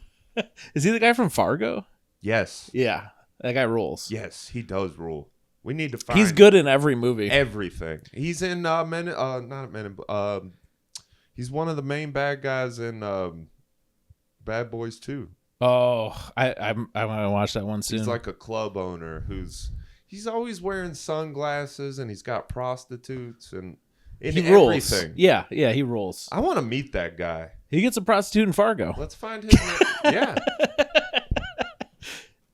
[SPEAKER 2] Is he the guy from Fargo?
[SPEAKER 1] Yes.
[SPEAKER 2] Yeah, that guy rules.
[SPEAKER 1] Yes, he does rule. We need to find.
[SPEAKER 2] He's good in every movie.
[SPEAKER 1] Everything. He's in not Men. He's one of the main bad guys in Bad Boys 2.
[SPEAKER 2] Oh, I want to watch that one soon.
[SPEAKER 1] He's like a club owner he's always wearing sunglasses and he's got prostitutes and
[SPEAKER 2] he rules.
[SPEAKER 1] Everything.
[SPEAKER 2] Yeah, he rules.
[SPEAKER 1] I want to meet that guy.
[SPEAKER 2] He gets a prostitute in Fargo.
[SPEAKER 1] Let's find his name. Yeah.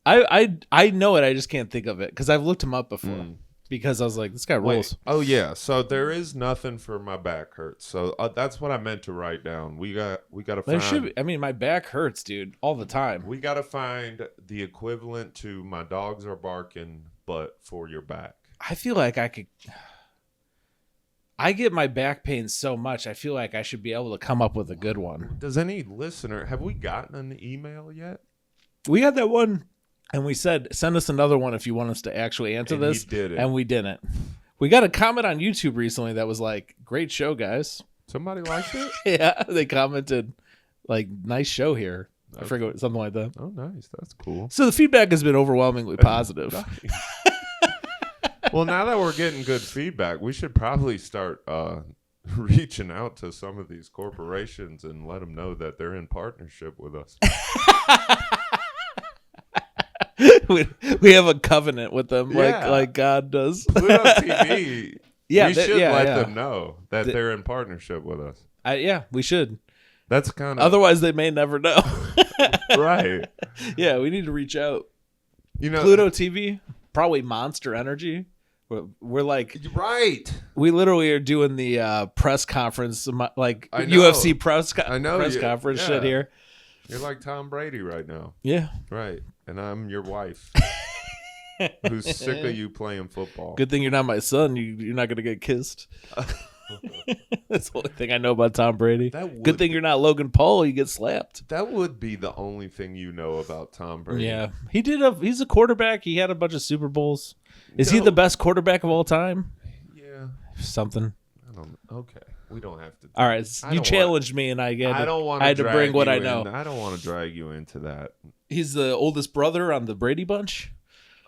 [SPEAKER 2] I know it. I just can't think of it because I've looked him up before. Because I was like, this guy rules.
[SPEAKER 1] Wait. Oh yeah. So there is nothing for my back hurts. So that's what I meant to write down. We got to find.
[SPEAKER 2] There should be, I mean, my back hurts, dude, all the time.
[SPEAKER 1] We got to find the equivalent to my dogs are barking, but for your back.
[SPEAKER 2] I feel like I could. I get my back pain so much. I feel like I should be able to come up with a good one.
[SPEAKER 1] Does any listener have we gotten an email yet?
[SPEAKER 2] We had that one. And we said, send us another one if you want us to actually answer this.
[SPEAKER 1] He did it.
[SPEAKER 2] And we didn't. We got a comment on YouTube recently that was like, great show, guys.
[SPEAKER 1] Somebody liked it?
[SPEAKER 2] Yeah, they commented, like, nice show here. I forget, something like that.
[SPEAKER 1] Oh, nice. That's cool.
[SPEAKER 2] So the feedback has been overwhelmingly positive.
[SPEAKER 1] Well, now that we're getting good feedback, we should probably start reaching out to some of these corporations and let them know that they're in partnership with us.
[SPEAKER 2] we have a covenant with them, like God does.
[SPEAKER 1] Pluto TV.
[SPEAKER 2] Yeah,
[SPEAKER 1] we should let them know that they're in partnership with us.
[SPEAKER 2] Yeah, we should.
[SPEAKER 1] That's kind of.
[SPEAKER 2] Otherwise, they may never know.
[SPEAKER 1] Right.
[SPEAKER 2] Yeah, we need to reach out.
[SPEAKER 1] You know,
[SPEAKER 2] Pluto TV, probably Monster Energy. We're like,
[SPEAKER 1] right.
[SPEAKER 2] We literally are doing the press conference, like UFC press conference shit here.
[SPEAKER 1] You're like Tom Brady right now.
[SPEAKER 2] Yeah.
[SPEAKER 1] Right. And I'm your wife who's sick of you playing football.
[SPEAKER 2] Good thing you're not my son. You're not going to get kissed. That's the only thing I know about Tom Brady. Good thing you're not Logan Paul. You get slapped.
[SPEAKER 1] That would be the only thing you know about Tom Brady.
[SPEAKER 2] Yeah. He's a quarterback. He had a bunch of Super Bowls. Is he the best quarterback of all time?
[SPEAKER 1] Yeah.
[SPEAKER 2] Something.
[SPEAKER 1] I don't know. Okay. We don't have to.
[SPEAKER 2] All right. You challenged me and I had to bring what I know.
[SPEAKER 1] I don't want to drag you into that.
[SPEAKER 2] He's the oldest brother on the Brady Bunch.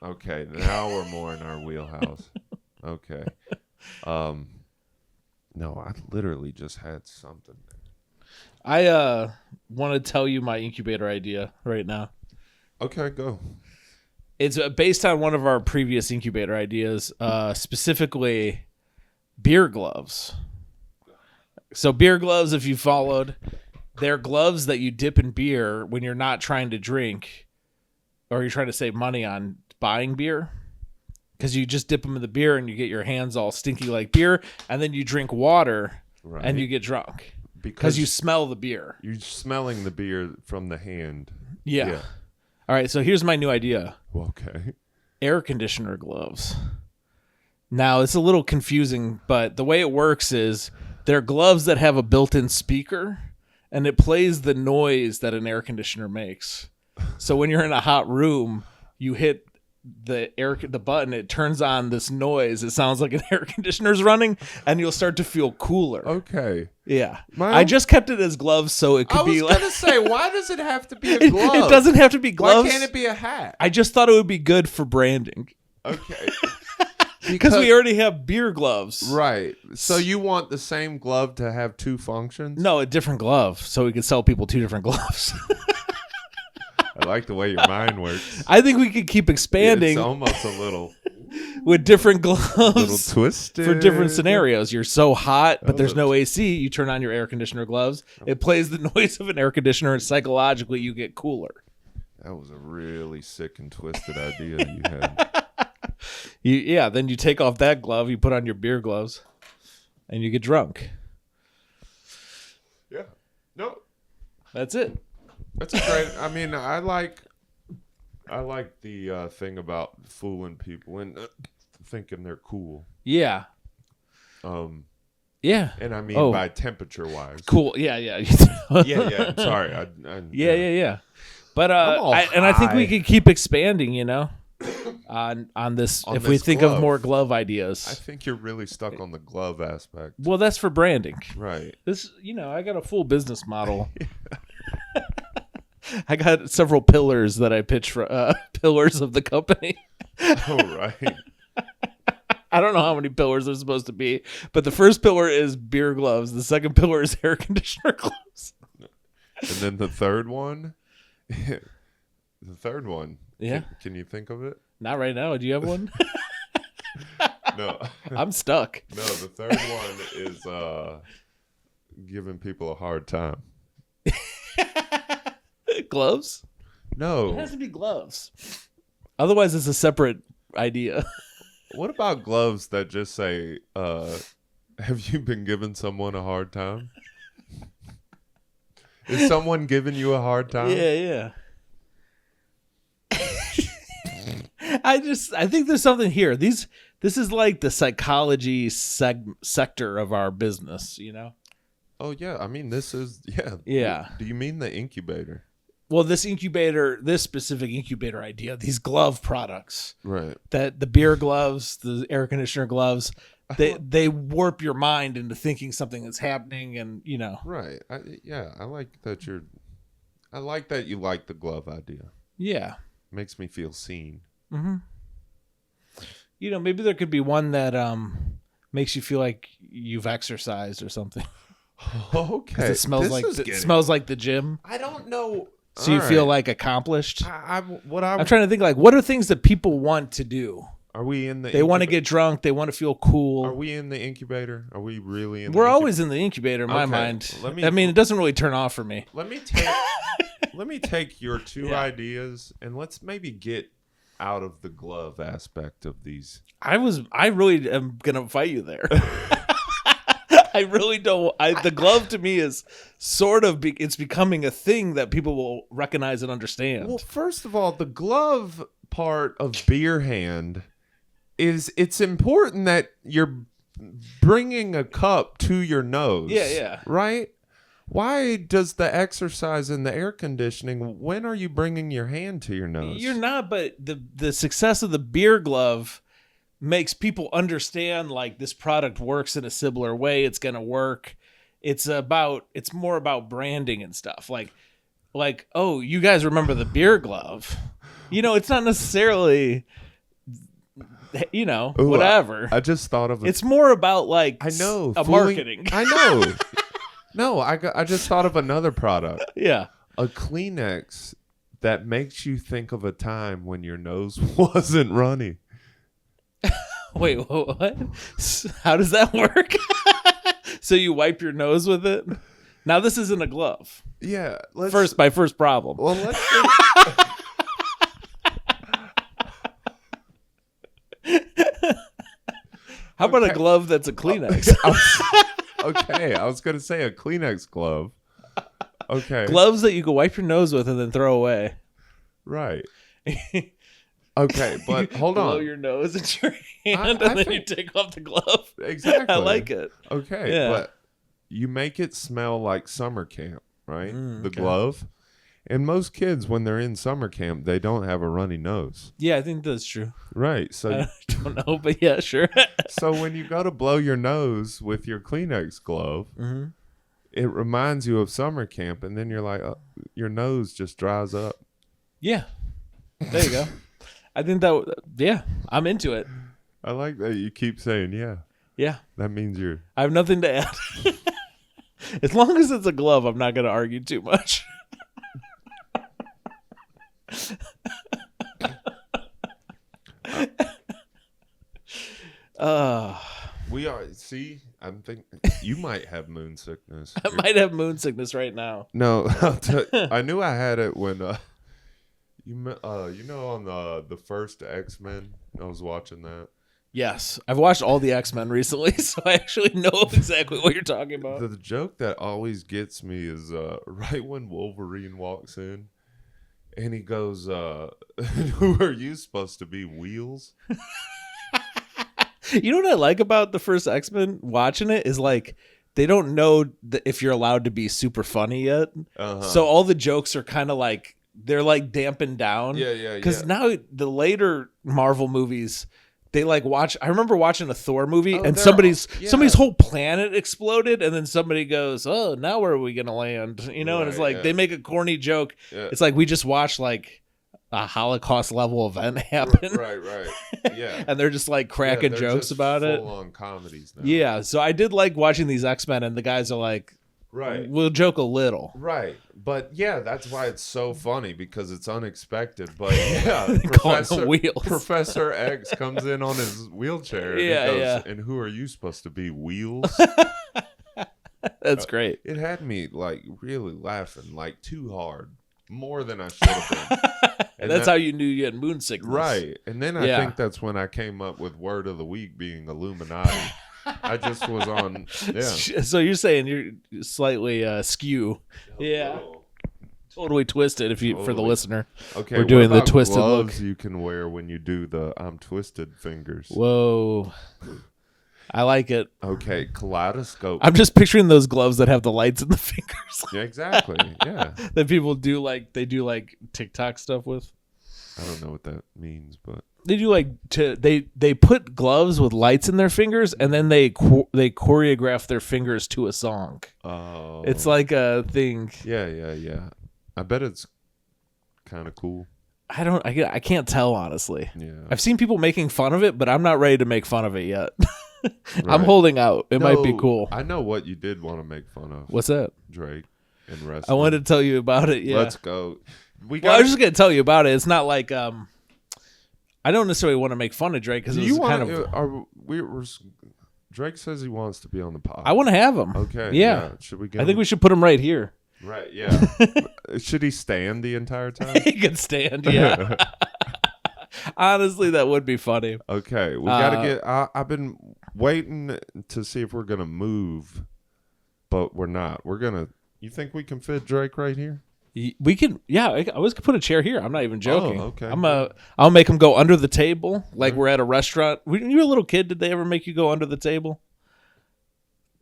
[SPEAKER 1] Okay. Now we're more in our wheelhouse. Okay. No, I literally just had something.
[SPEAKER 2] I want to tell you my incubator idea right now.
[SPEAKER 1] Okay, go.
[SPEAKER 2] It's based on one of our previous incubator ideas, specifically beer gloves. So beer gloves, if you followed, they're gloves that you dip in beer when you're not trying to drink or you're trying to save money on buying beer. Because you just dip them in the beer and you get your hands all stinky like beer. And then you drink water and you get drunk. Because you smell the beer.
[SPEAKER 1] You're smelling the beer from the hand.
[SPEAKER 2] Yeah. All right, so here's my new idea.
[SPEAKER 1] Okay.
[SPEAKER 2] Air conditioner gloves. Now, it's a little confusing, but the way it works is they're gloves that have a built-in speaker, and it plays the noise that an air conditioner makes. So when you're in a hot room, you hit the button, it turns on this noise. It sounds like an air conditioner's running, and you'll start to feel cooler.
[SPEAKER 1] Okay.
[SPEAKER 2] Yeah. I just kept it as gloves so it could be like...
[SPEAKER 1] I was going to say, why does it have to be a glove?
[SPEAKER 2] It doesn't have to be gloves.
[SPEAKER 1] Why can't it be a hat?
[SPEAKER 2] I just thought it would be good for branding.
[SPEAKER 1] Okay.
[SPEAKER 2] Because we already have beer gloves.
[SPEAKER 1] Right. So you want the same glove to have two functions?
[SPEAKER 2] No, a different glove. So we could sell people two different gloves.
[SPEAKER 1] I like the way your mind works.
[SPEAKER 2] I think we could keep expanding.
[SPEAKER 1] It's almost a little...
[SPEAKER 2] with different gloves. A
[SPEAKER 1] little twisted.
[SPEAKER 2] For different scenarios. You're so hot, but there's no AC. You turn on your air conditioner gloves. It plays the noise of an air conditioner, and psychologically you get cooler.
[SPEAKER 1] That was a really sick and twisted idea you had.
[SPEAKER 2] Then you take off that glove, you put on your beer gloves, and you get drunk.
[SPEAKER 1] Yeah. No.
[SPEAKER 2] That's it.
[SPEAKER 1] That's a great... I mean, I like the thing about fooling people and thinking they're cool.
[SPEAKER 2] Yeah. Yeah.
[SPEAKER 1] And I mean by temperature-wise.
[SPEAKER 2] Cool. Yeah.
[SPEAKER 1] yeah. Sorry.
[SPEAKER 2] Yeah. But I think we could keep expanding, on this if we think of more glove ideas.
[SPEAKER 1] I think you're really stuck on the glove aspect.
[SPEAKER 2] Well, that's for branding.
[SPEAKER 1] Right.
[SPEAKER 2] This, I got a full business model. I got several pillars that I pitch for pillars of the company.
[SPEAKER 1] Oh, right.
[SPEAKER 2] I don't know how many pillars there's supposed to be, but the first pillar is beer gloves. The second pillar is air conditioner gloves.
[SPEAKER 1] And then the third one?
[SPEAKER 2] Yeah.
[SPEAKER 1] Can you think of it?
[SPEAKER 2] Not right now. Do you have one?
[SPEAKER 1] No.
[SPEAKER 2] I'm stuck.
[SPEAKER 1] No, the third one is giving people a hard time.
[SPEAKER 2] Gloves?
[SPEAKER 1] No.
[SPEAKER 2] It has to be gloves. Otherwise, it's a separate idea.
[SPEAKER 1] What about gloves that just say, have you been giving someone a hard time? Is someone giving you a hard time?
[SPEAKER 2] Yeah. I think there's something here. This is like the psychology sector of our business,
[SPEAKER 1] Oh, yeah. I mean, this is, yeah.
[SPEAKER 2] Yeah.
[SPEAKER 1] Do you mean the incubator?
[SPEAKER 2] Well, this specific incubator idea, these glove products.
[SPEAKER 1] Right.
[SPEAKER 2] That the beer gloves, the air conditioner gloves, they warp your mind into thinking something that's happening and,
[SPEAKER 1] Right. I like that you like the glove idea.
[SPEAKER 2] Yeah.
[SPEAKER 1] Makes me feel seen.
[SPEAKER 2] Mm-hmm. Maybe there could be one that makes you feel like you've exercised or something.
[SPEAKER 1] Okay.
[SPEAKER 2] It smells like the gym.
[SPEAKER 1] I don't know.
[SPEAKER 2] So you feel like accomplished.
[SPEAKER 1] I'm
[SPEAKER 2] trying to think what are things that people want to do?
[SPEAKER 1] Are we in the?
[SPEAKER 2] They want to get drunk. They want to feel cool.
[SPEAKER 1] Are we in the incubator? Are we really in?
[SPEAKER 2] We're always in the incubator in my mind. It doesn't really turn off for me.
[SPEAKER 1] Let me take your two ideas and let's maybe get out of the glove aspect of these.
[SPEAKER 2] I really am gonna fight you there. I really don't. The glove to me is sort of it's becoming a thing that people will recognize and understand.
[SPEAKER 1] Well, first of all, the glove part of beer hand it's important that you're bringing a cup to your nose.
[SPEAKER 2] Yeah.
[SPEAKER 1] Right? Why does the exercise and the air conditioning, when are you bringing your hand to your nose?
[SPEAKER 2] You're not, but the success of the beer glove makes people understand like this product works in a similar way. It's going to work. It's more about branding and stuff. Like, oh, you guys remember the beer glove? It's not necessarily, whatever.
[SPEAKER 1] I just thought of
[SPEAKER 2] it's more about like,
[SPEAKER 1] I know,
[SPEAKER 2] marketing.
[SPEAKER 1] I know. No, I just thought of another product.
[SPEAKER 2] Yeah.
[SPEAKER 1] A Kleenex that makes you think of a time when your nose wasn't runny.
[SPEAKER 2] Wait, what? How does that work? So you wipe your nose with it? Now this isn't a glove.
[SPEAKER 1] Yeah.
[SPEAKER 2] My first problem.
[SPEAKER 1] Well, let's
[SPEAKER 2] How about a glove that's a Kleenex?
[SPEAKER 1] Okay, I was going to say a Kleenex glove. Okay.
[SPEAKER 2] Gloves that you can wipe your nose with and then throw away.
[SPEAKER 1] Right. Okay, but hold on.
[SPEAKER 2] Blow your nose into your hand and then you take off the glove.
[SPEAKER 1] Exactly.
[SPEAKER 2] I like it.
[SPEAKER 1] Okay, yeah. But you make it smell like summer camp, right? The glove. And most kids, when they're in summer camp, they don't have a runny nose.
[SPEAKER 2] Yeah, I think that's true.
[SPEAKER 1] Right. So
[SPEAKER 2] I don't know, but yeah, sure.
[SPEAKER 1] So when you go to blow your nose with your Kleenex glove, it reminds you of summer camp, and then you're like, your nose just dries up.
[SPEAKER 2] Yeah. There you go. I think I'm into it.
[SPEAKER 1] I like that you keep saying, yeah.
[SPEAKER 2] Yeah.
[SPEAKER 1] That means you're...
[SPEAKER 2] I have nothing to add. As long as it's a glove, I'm not going to argue too much.
[SPEAKER 1] We are. See, I'm thinking you might have moon sickness.
[SPEAKER 2] I might have moon sickness right now.
[SPEAKER 1] No, I knew I had it when you know on the first X-Men. I was watching that.
[SPEAKER 2] Yes, I've watched all the X-Men recently, so I actually know exactly what you're talking about.
[SPEAKER 1] The joke that always gets me is right when Wolverine walks in. And he goes, who are you supposed to be, Wheels?
[SPEAKER 2] You know what I like about the first X-Men watching it is like they don't know if you're allowed to be super funny yet. So all the jokes are kind of like, they're like dampened down.
[SPEAKER 1] Yeah.
[SPEAKER 2] Because now the later Marvel movies... They like watch. I remember watching a Thor movie, and somebody's whole planet exploded, and then somebody goes, "Oh, now where are we gonna land?" You know, and it's like they make a corny joke. Yeah. It's like we just watched like a Holocaust level event happen.
[SPEAKER 1] Right. Yeah,
[SPEAKER 2] and they're just like cracking jokes about it.
[SPEAKER 1] Full-on comedies now.
[SPEAKER 2] Yeah, so I did like watching these X-Men, and the guys are like,
[SPEAKER 1] right,
[SPEAKER 2] we'll joke a little.
[SPEAKER 1] Right. But yeah, that's why it's so funny because it's unexpected. But yeah, Professor X comes in on his wheelchair and he goes, and who are you supposed to be, Wheels?
[SPEAKER 2] That's great.
[SPEAKER 1] It had me like really laughing like too hard, more than I should have been.
[SPEAKER 2] And that's how you knew you had moon sickness.
[SPEAKER 1] Right. And then I think that's when I came up with word of the week being Illuminati. I just was on,
[SPEAKER 2] So you're saying you're slightly skew. Yeah. Totally twisted for the listener.
[SPEAKER 1] Okay.
[SPEAKER 2] We're doing the twisted
[SPEAKER 1] gloves
[SPEAKER 2] look.
[SPEAKER 1] You can wear when you do the I'm twisted fingers.
[SPEAKER 2] Whoa. I like it.
[SPEAKER 1] Okay. Kaleidoscope.
[SPEAKER 2] I'm just picturing those gloves that have the lights in the fingers.
[SPEAKER 1] Yeah, exactly. Yeah.
[SPEAKER 2] That people do like TikTok stuff with.
[SPEAKER 1] I don't know what that means, but
[SPEAKER 2] they do they put gloves with lights in their fingers and then they choreograph their fingers to a song.
[SPEAKER 1] Oh,
[SPEAKER 2] it's like a thing.
[SPEAKER 1] Yeah. I bet it's kind of cool.
[SPEAKER 2] I can't tell honestly.
[SPEAKER 1] Yeah,
[SPEAKER 2] I've seen people making fun of it, but I'm not ready to make fun of it yet. Right. I'm holding out. It might be cool.
[SPEAKER 1] I know what you did want to make fun of.
[SPEAKER 2] What's that?
[SPEAKER 1] Drake and wrestling.
[SPEAKER 2] I wanted to tell you about it. Yeah,
[SPEAKER 1] let's go.
[SPEAKER 2] I was just gonna tell you about it. It's not like I don't necessarily want to make fun of Drake because
[SPEAKER 1] Drake says he wants to be on the pod.
[SPEAKER 2] I want to have him.
[SPEAKER 1] Okay.
[SPEAKER 2] Yeah.
[SPEAKER 1] Should we?
[SPEAKER 2] I think we should put him right here.
[SPEAKER 1] Right. Yeah. Should he stand the entire time?
[SPEAKER 2] He could stand. Yeah. Honestly, that would be funny.
[SPEAKER 1] Okay, we gotta get. I've been waiting to see if we're gonna move, but we're not. We're gonna. You think we can fit Drake right here?
[SPEAKER 2] We can. Yeah, I was gonna put a chair here. I'm not even joking.
[SPEAKER 1] Oh, okay.
[SPEAKER 2] I'll make him go under the table like we're at a restaurant. When you were a little kid, did they ever make you go under the table?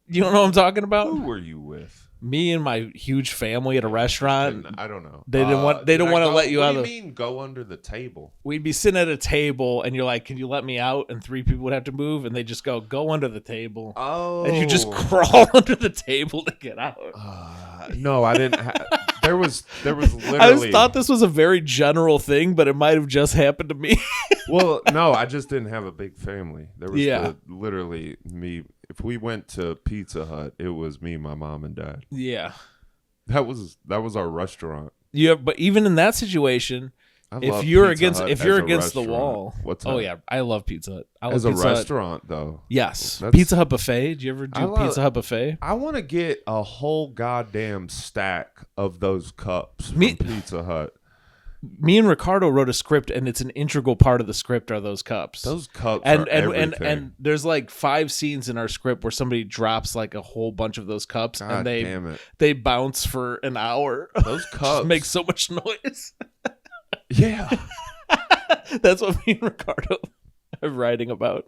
[SPEAKER 2] You don't know what I'm talking about?
[SPEAKER 1] Who were you with?
[SPEAKER 2] Me and my huge family at a restaurant.
[SPEAKER 1] I don't know.
[SPEAKER 2] They didn't want. They don't want to let you out.
[SPEAKER 1] What do you mean go under the table?
[SPEAKER 2] We'd be sitting at a table, and you're like, "Can you let me out?" And 3 people would have to move, and they just go under the table.
[SPEAKER 1] Oh,
[SPEAKER 2] and you just crawl under the table to get out.
[SPEAKER 1] No, I didn't. There was literally.
[SPEAKER 2] I just thought this was a very general thing, but it might have just happened to me.
[SPEAKER 1] Well, no, I just didn't have a big family. There was literally me. If we went to Pizza Hut, it was me, my mom, and dad.
[SPEAKER 2] Yeah,
[SPEAKER 1] that was our restaurant.
[SPEAKER 2] Yeah, but even in that situation, if you're against the wall,
[SPEAKER 1] what's that?
[SPEAKER 2] Oh yeah, I love Pizza Hut.
[SPEAKER 1] As a restaurant, though.
[SPEAKER 2] Yes, Pizza Hut buffet. Do you ever do Pizza Hut buffet?
[SPEAKER 1] I want to get a whole goddamn stack of those cups from Pizza Hut.
[SPEAKER 2] me and Ricardo wrote a script, and it's an integral part of the script are those cups.
[SPEAKER 1] Those cups are everything.
[SPEAKER 2] And there's like 5 scenes in our script where somebody drops like a whole bunch of those cups,
[SPEAKER 1] God
[SPEAKER 2] and they bounce for an hour.
[SPEAKER 1] Those cups
[SPEAKER 2] just make so much noise.
[SPEAKER 1] Yeah.
[SPEAKER 2] That's what me and Ricardo are writing about.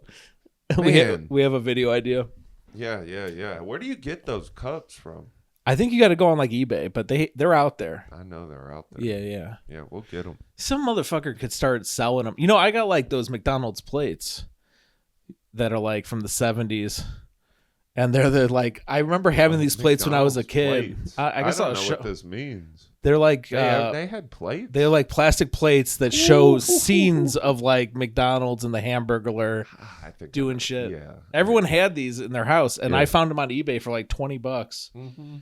[SPEAKER 1] Man.
[SPEAKER 2] We have a video idea.
[SPEAKER 1] Yeah. Where do you get those cups from?
[SPEAKER 2] I think you got to go on like eBay, but they're out there.
[SPEAKER 1] I know they're out there.
[SPEAKER 2] Yeah.
[SPEAKER 1] Yeah, we'll get them.
[SPEAKER 2] Some motherfucker could start selling them. You know, I got like those McDonald's plates that are like from the 70s. And they're like, I remember having these plates when I was a kid. I guess
[SPEAKER 1] I don't know what this means.
[SPEAKER 2] They're like
[SPEAKER 1] they had plates.
[SPEAKER 2] They're like plastic plates that show scenes of like McDonald's and the Hamburglar doing shit.
[SPEAKER 1] Yeah,
[SPEAKER 2] everyone had these in their house, and I found them on eBay for like $20.
[SPEAKER 1] Mm-hmm.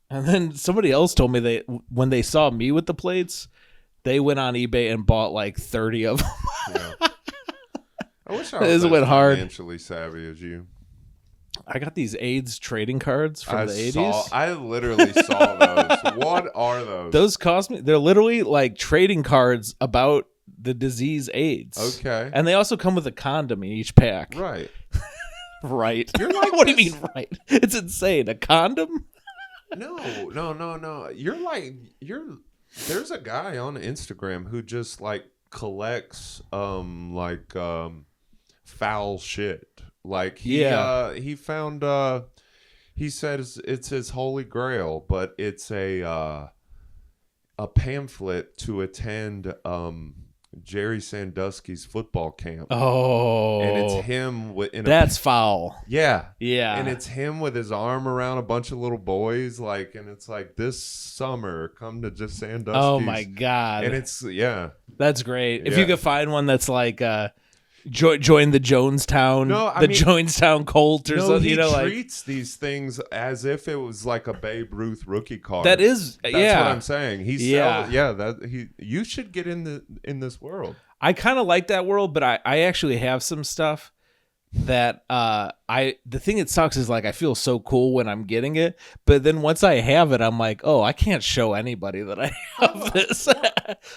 [SPEAKER 2] And then somebody else told me when they saw me with the plates, they went on eBay and bought like 30 of them. Yeah.
[SPEAKER 1] I wish I was as financially savvy as you.
[SPEAKER 2] I got these AIDS trading cards from the 80s.
[SPEAKER 1] I literally saw those. What are those?
[SPEAKER 2] Those cost me. They're literally like trading cards about the disease AIDS.
[SPEAKER 1] Okay.
[SPEAKER 2] And they also come with a condom in each pack.
[SPEAKER 1] Right.
[SPEAKER 2] Right.
[SPEAKER 1] You're like
[SPEAKER 2] what do you mean, right? It's insane. A condom?
[SPEAKER 1] No. There's a guy on Instagram who just like collects foul shit. Like he found he says it's his holy grail, but it's a pamphlet to attend Jerry Sandusky's football camp.
[SPEAKER 2] Oh,
[SPEAKER 1] and it's him
[SPEAKER 2] that's foul.
[SPEAKER 1] Yeah,
[SPEAKER 2] and
[SPEAKER 1] it's him with his arm around a bunch of little boys, like, and it's like, this summer come to just Sandusky's.
[SPEAKER 2] Oh my god,
[SPEAKER 1] and it's
[SPEAKER 2] that's great. If you could find one that's like join the Jonestown, Jonestown Colt or something.
[SPEAKER 1] He treats these things as if it was like a Babe Ruth rookie card.
[SPEAKER 2] That's what
[SPEAKER 1] I'm saying. You should get in this world.
[SPEAKER 2] I kind of like that world, but I actually have some stuff that the thing that sucks is like I feel so cool when I'm getting it, but then once I have it, I'm like, oh, I can't show anybody that I have this.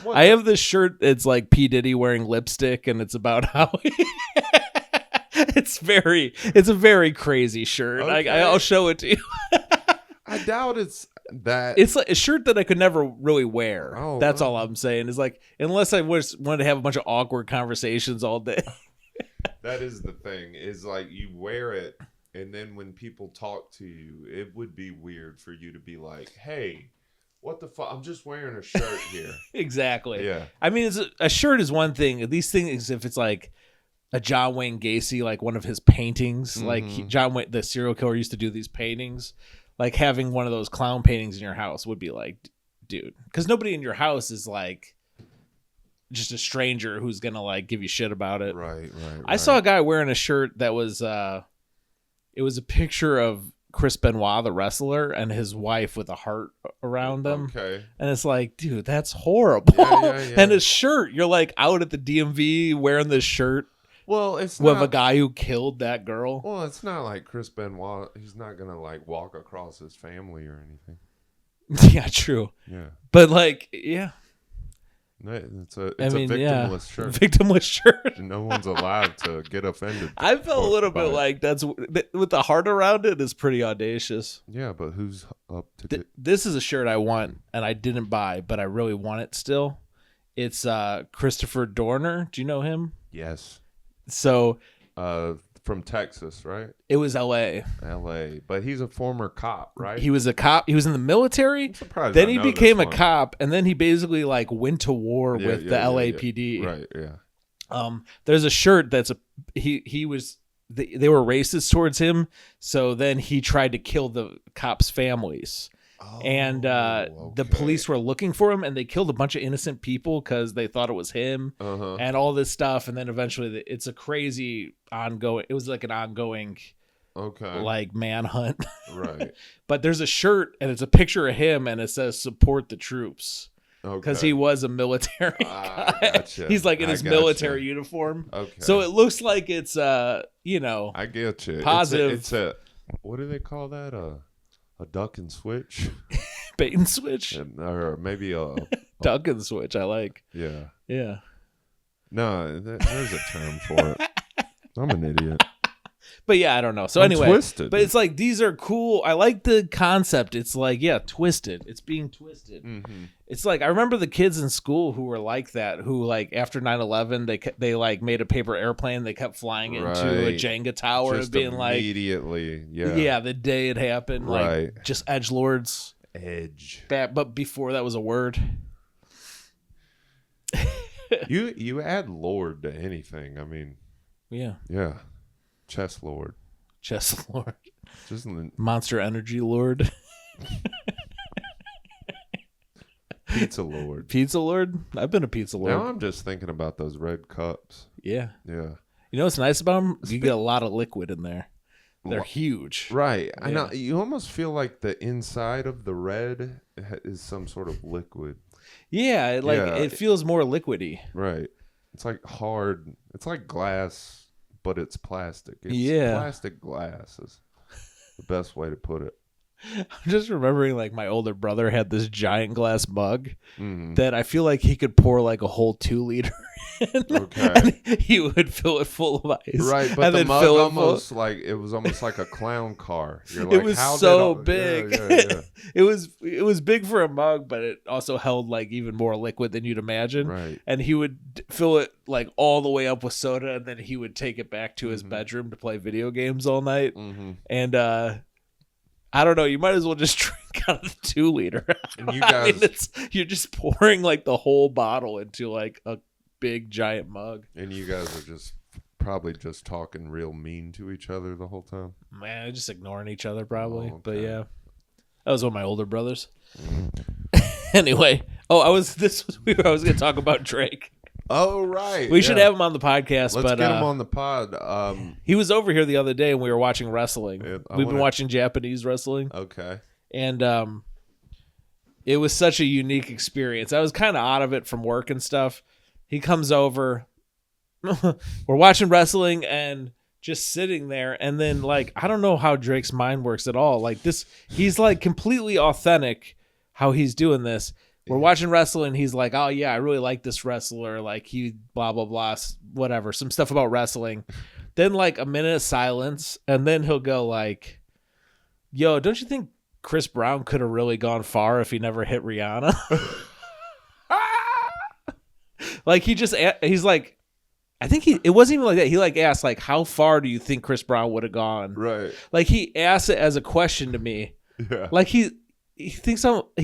[SPEAKER 2] What? I have this shirt. It's like P. Diddy wearing lipstick, and it's about how it's a very crazy shirt. Okay. I'll show it to you.
[SPEAKER 1] I doubt it's that.
[SPEAKER 2] It's like a shirt that I could never really wear. Oh, that's all I'm saying. Is like, unless I wanted to have a bunch of awkward conversations all day.
[SPEAKER 1] That is the thing, is like you wear it, and then when people talk to you, it would be weird for you to be like, hey, what the fuck? I'm just wearing a shirt here.
[SPEAKER 2] Exactly.
[SPEAKER 1] Yeah.
[SPEAKER 2] I mean, a shirt is one thing. These things, if it's like a John Wayne Gacy, like one of his paintings, like John Wayne, the serial killer, used to do these paintings, like having one of those clown paintings in your house would be like, dude, because nobody in your house is like just a stranger who's gonna like give you shit about it.
[SPEAKER 1] Right.
[SPEAKER 2] I saw a guy wearing a shirt that was it was a picture of Chris Benoit, the wrestler, and his wife with a heart around him.
[SPEAKER 1] Okay.
[SPEAKER 2] And it's like, dude, that's horrible.
[SPEAKER 1] Yeah.
[SPEAKER 2] And his shirt, you're like out at the DMV wearing this shirt.
[SPEAKER 1] Well, it's
[SPEAKER 2] with a guy who killed that girl.
[SPEAKER 1] Well, it's not like Chris Benoit. He's not gonna like walk across his family or anything.
[SPEAKER 2] Yeah, true.
[SPEAKER 1] Yeah.
[SPEAKER 2] But like, yeah.
[SPEAKER 1] It's a victimless shirt.
[SPEAKER 2] Victimless shirt.
[SPEAKER 1] No one's allowed to get offended.
[SPEAKER 2] I felt a little bit like that's with the heart around it is pretty audacious.
[SPEAKER 1] Yeah, but who's up to get?
[SPEAKER 2] This is a shirt I want and I didn't buy, but I really want it still. It's Christopher Dorner. Do you know him?
[SPEAKER 1] Yes.
[SPEAKER 2] So,
[SPEAKER 1] from Texas, right?
[SPEAKER 2] It was L.A.
[SPEAKER 1] But he's a former cop, right?
[SPEAKER 2] He was a cop. He was in the military.
[SPEAKER 1] I'm surprised.
[SPEAKER 2] Then he became a cop, and then he basically like went to war with the LAPD.
[SPEAKER 1] Yeah. Right. Yeah.
[SPEAKER 2] There's a shirt that's he was. They were racist towards him, so then he tried to kill the cops' families. And the police were looking for him, and they killed a bunch of innocent people because they thought it was him and all this stuff. And then eventually it's a crazy ongoing. It was like an ongoing like manhunt.
[SPEAKER 1] Right.
[SPEAKER 2] But there's a shirt, and it's a picture of him, and it says support the troops. Because he was a military guy.
[SPEAKER 1] Gotcha.
[SPEAKER 2] He's like in his military uniform.
[SPEAKER 1] Okay.
[SPEAKER 2] So it looks like it's
[SPEAKER 1] I get you.
[SPEAKER 2] Positive.
[SPEAKER 1] It's a what do they call that? A duck and switch,
[SPEAKER 2] bait and switch,
[SPEAKER 1] or maybe a
[SPEAKER 2] Duncan switch. I like.
[SPEAKER 1] Yeah.
[SPEAKER 2] Yeah.
[SPEAKER 1] No, there's a term for it. I'm an idiot.
[SPEAKER 2] But yeah, I don't know. So anyway,
[SPEAKER 1] twisted.
[SPEAKER 2] But it's like, these are cool. I like the concept. It's like, yeah, twisted. It's being twisted.
[SPEAKER 1] Mm-hmm.
[SPEAKER 2] It's like, I remember the kids in school who were like that, who like after 9/11, they like made a paper airplane. They kept flying it into a Jenga tower
[SPEAKER 1] just
[SPEAKER 2] and being
[SPEAKER 1] immediately,
[SPEAKER 2] yeah, the day it happened, like just edgelords. But before that was a word.
[SPEAKER 1] You add lord to anything. I mean,
[SPEAKER 2] yeah.
[SPEAKER 1] Chess lord.
[SPEAKER 2] Chess lord.
[SPEAKER 1] Just
[SPEAKER 2] Monster Energy lord.
[SPEAKER 1] Pizza lord.
[SPEAKER 2] Pizza lord? I've been a pizza lord.
[SPEAKER 1] Now I'm just thinking about those red cups.
[SPEAKER 2] Yeah.
[SPEAKER 1] Yeah.
[SPEAKER 2] You know what's nice about them? You get a lot of liquid in there. They're huge.
[SPEAKER 1] Right.
[SPEAKER 2] Yeah.
[SPEAKER 1] I know. You almost feel like the inside of the red is some sort of liquid.
[SPEAKER 2] Yeah. It feels more liquidy.
[SPEAKER 1] Right. It's like hard. It's like glass. But it's plastic. It's plastic glass is the best way to put it.
[SPEAKER 2] I'm just remembering, like, my older brother had this giant glass mug that I feel like he could pour like a whole 2 liter in. Okay. And he would fill it full of ice.
[SPEAKER 1] Right, but the mug almost like it was almost like a clown car. You're like,
[SPEAKER 2] it was so big.
[SPEAKER 1] Yeah.
[SPEAKER 2] It was big for a mug, but it also held like even more liquid than you'd imagine.
[SPEAKER 1] Right.
[SPEAKER 2] And he would fill it like all the way up with soda, and then he would take it back to his bedroom to play video games all night. And I don't know. You might as well just drink out of the 2 liter.
[SPEAKER 1] And you guys,
[SPEAKER 2] you're just pouring like the whole bottle into like a big giant mug.
[SPEAKER 1] And you guys are just probably just talking real mean to each other the whole time.
[SPEAKER 2] Man, just ignoring each other probably. Oh, okay. But yeah, that was one of my older brothers. Anyway, I was going to talk about Drake.
[SPEAKER 1] Oh, right.
[SPEAKER 2] We should have him on the podcast.
[SPEAKER 1] Let's get him on the pod.
[SPEAKER 2] He was over here the other day and we were watching wrestling. We've been watching Japanese wrestling.
[SPEAKER 1] Okay.
[SPEAKER 2] And it was such a unique experience. I was kind of out of it from work and stuff. He comes over. We're watching wrestling and just sitting there. And then, like, I don't know how Drake's mind works at all. Like, he's like completely authentic how he's doing this. We're watching wrestling. He's like, oh, yeah, I really like this wrestler. Like, he blah, blah, blah, whatever. Some stuff about wrestling. Then, like, a minute of silence. And then he'll go, like, yo, don't you think Chris Brown could have really gone far if he never hit Rihanna? Like, he's like, I think it wasn't even like that. He, like, asked, like, how far do you think Chris Brown would have gone?
[SPEAKER 1] Right.
[SPEAKER 2] Like, he asked it as a question to me.
[SPEAKER 1] Yeah.
[SPEAKER 2] Like, he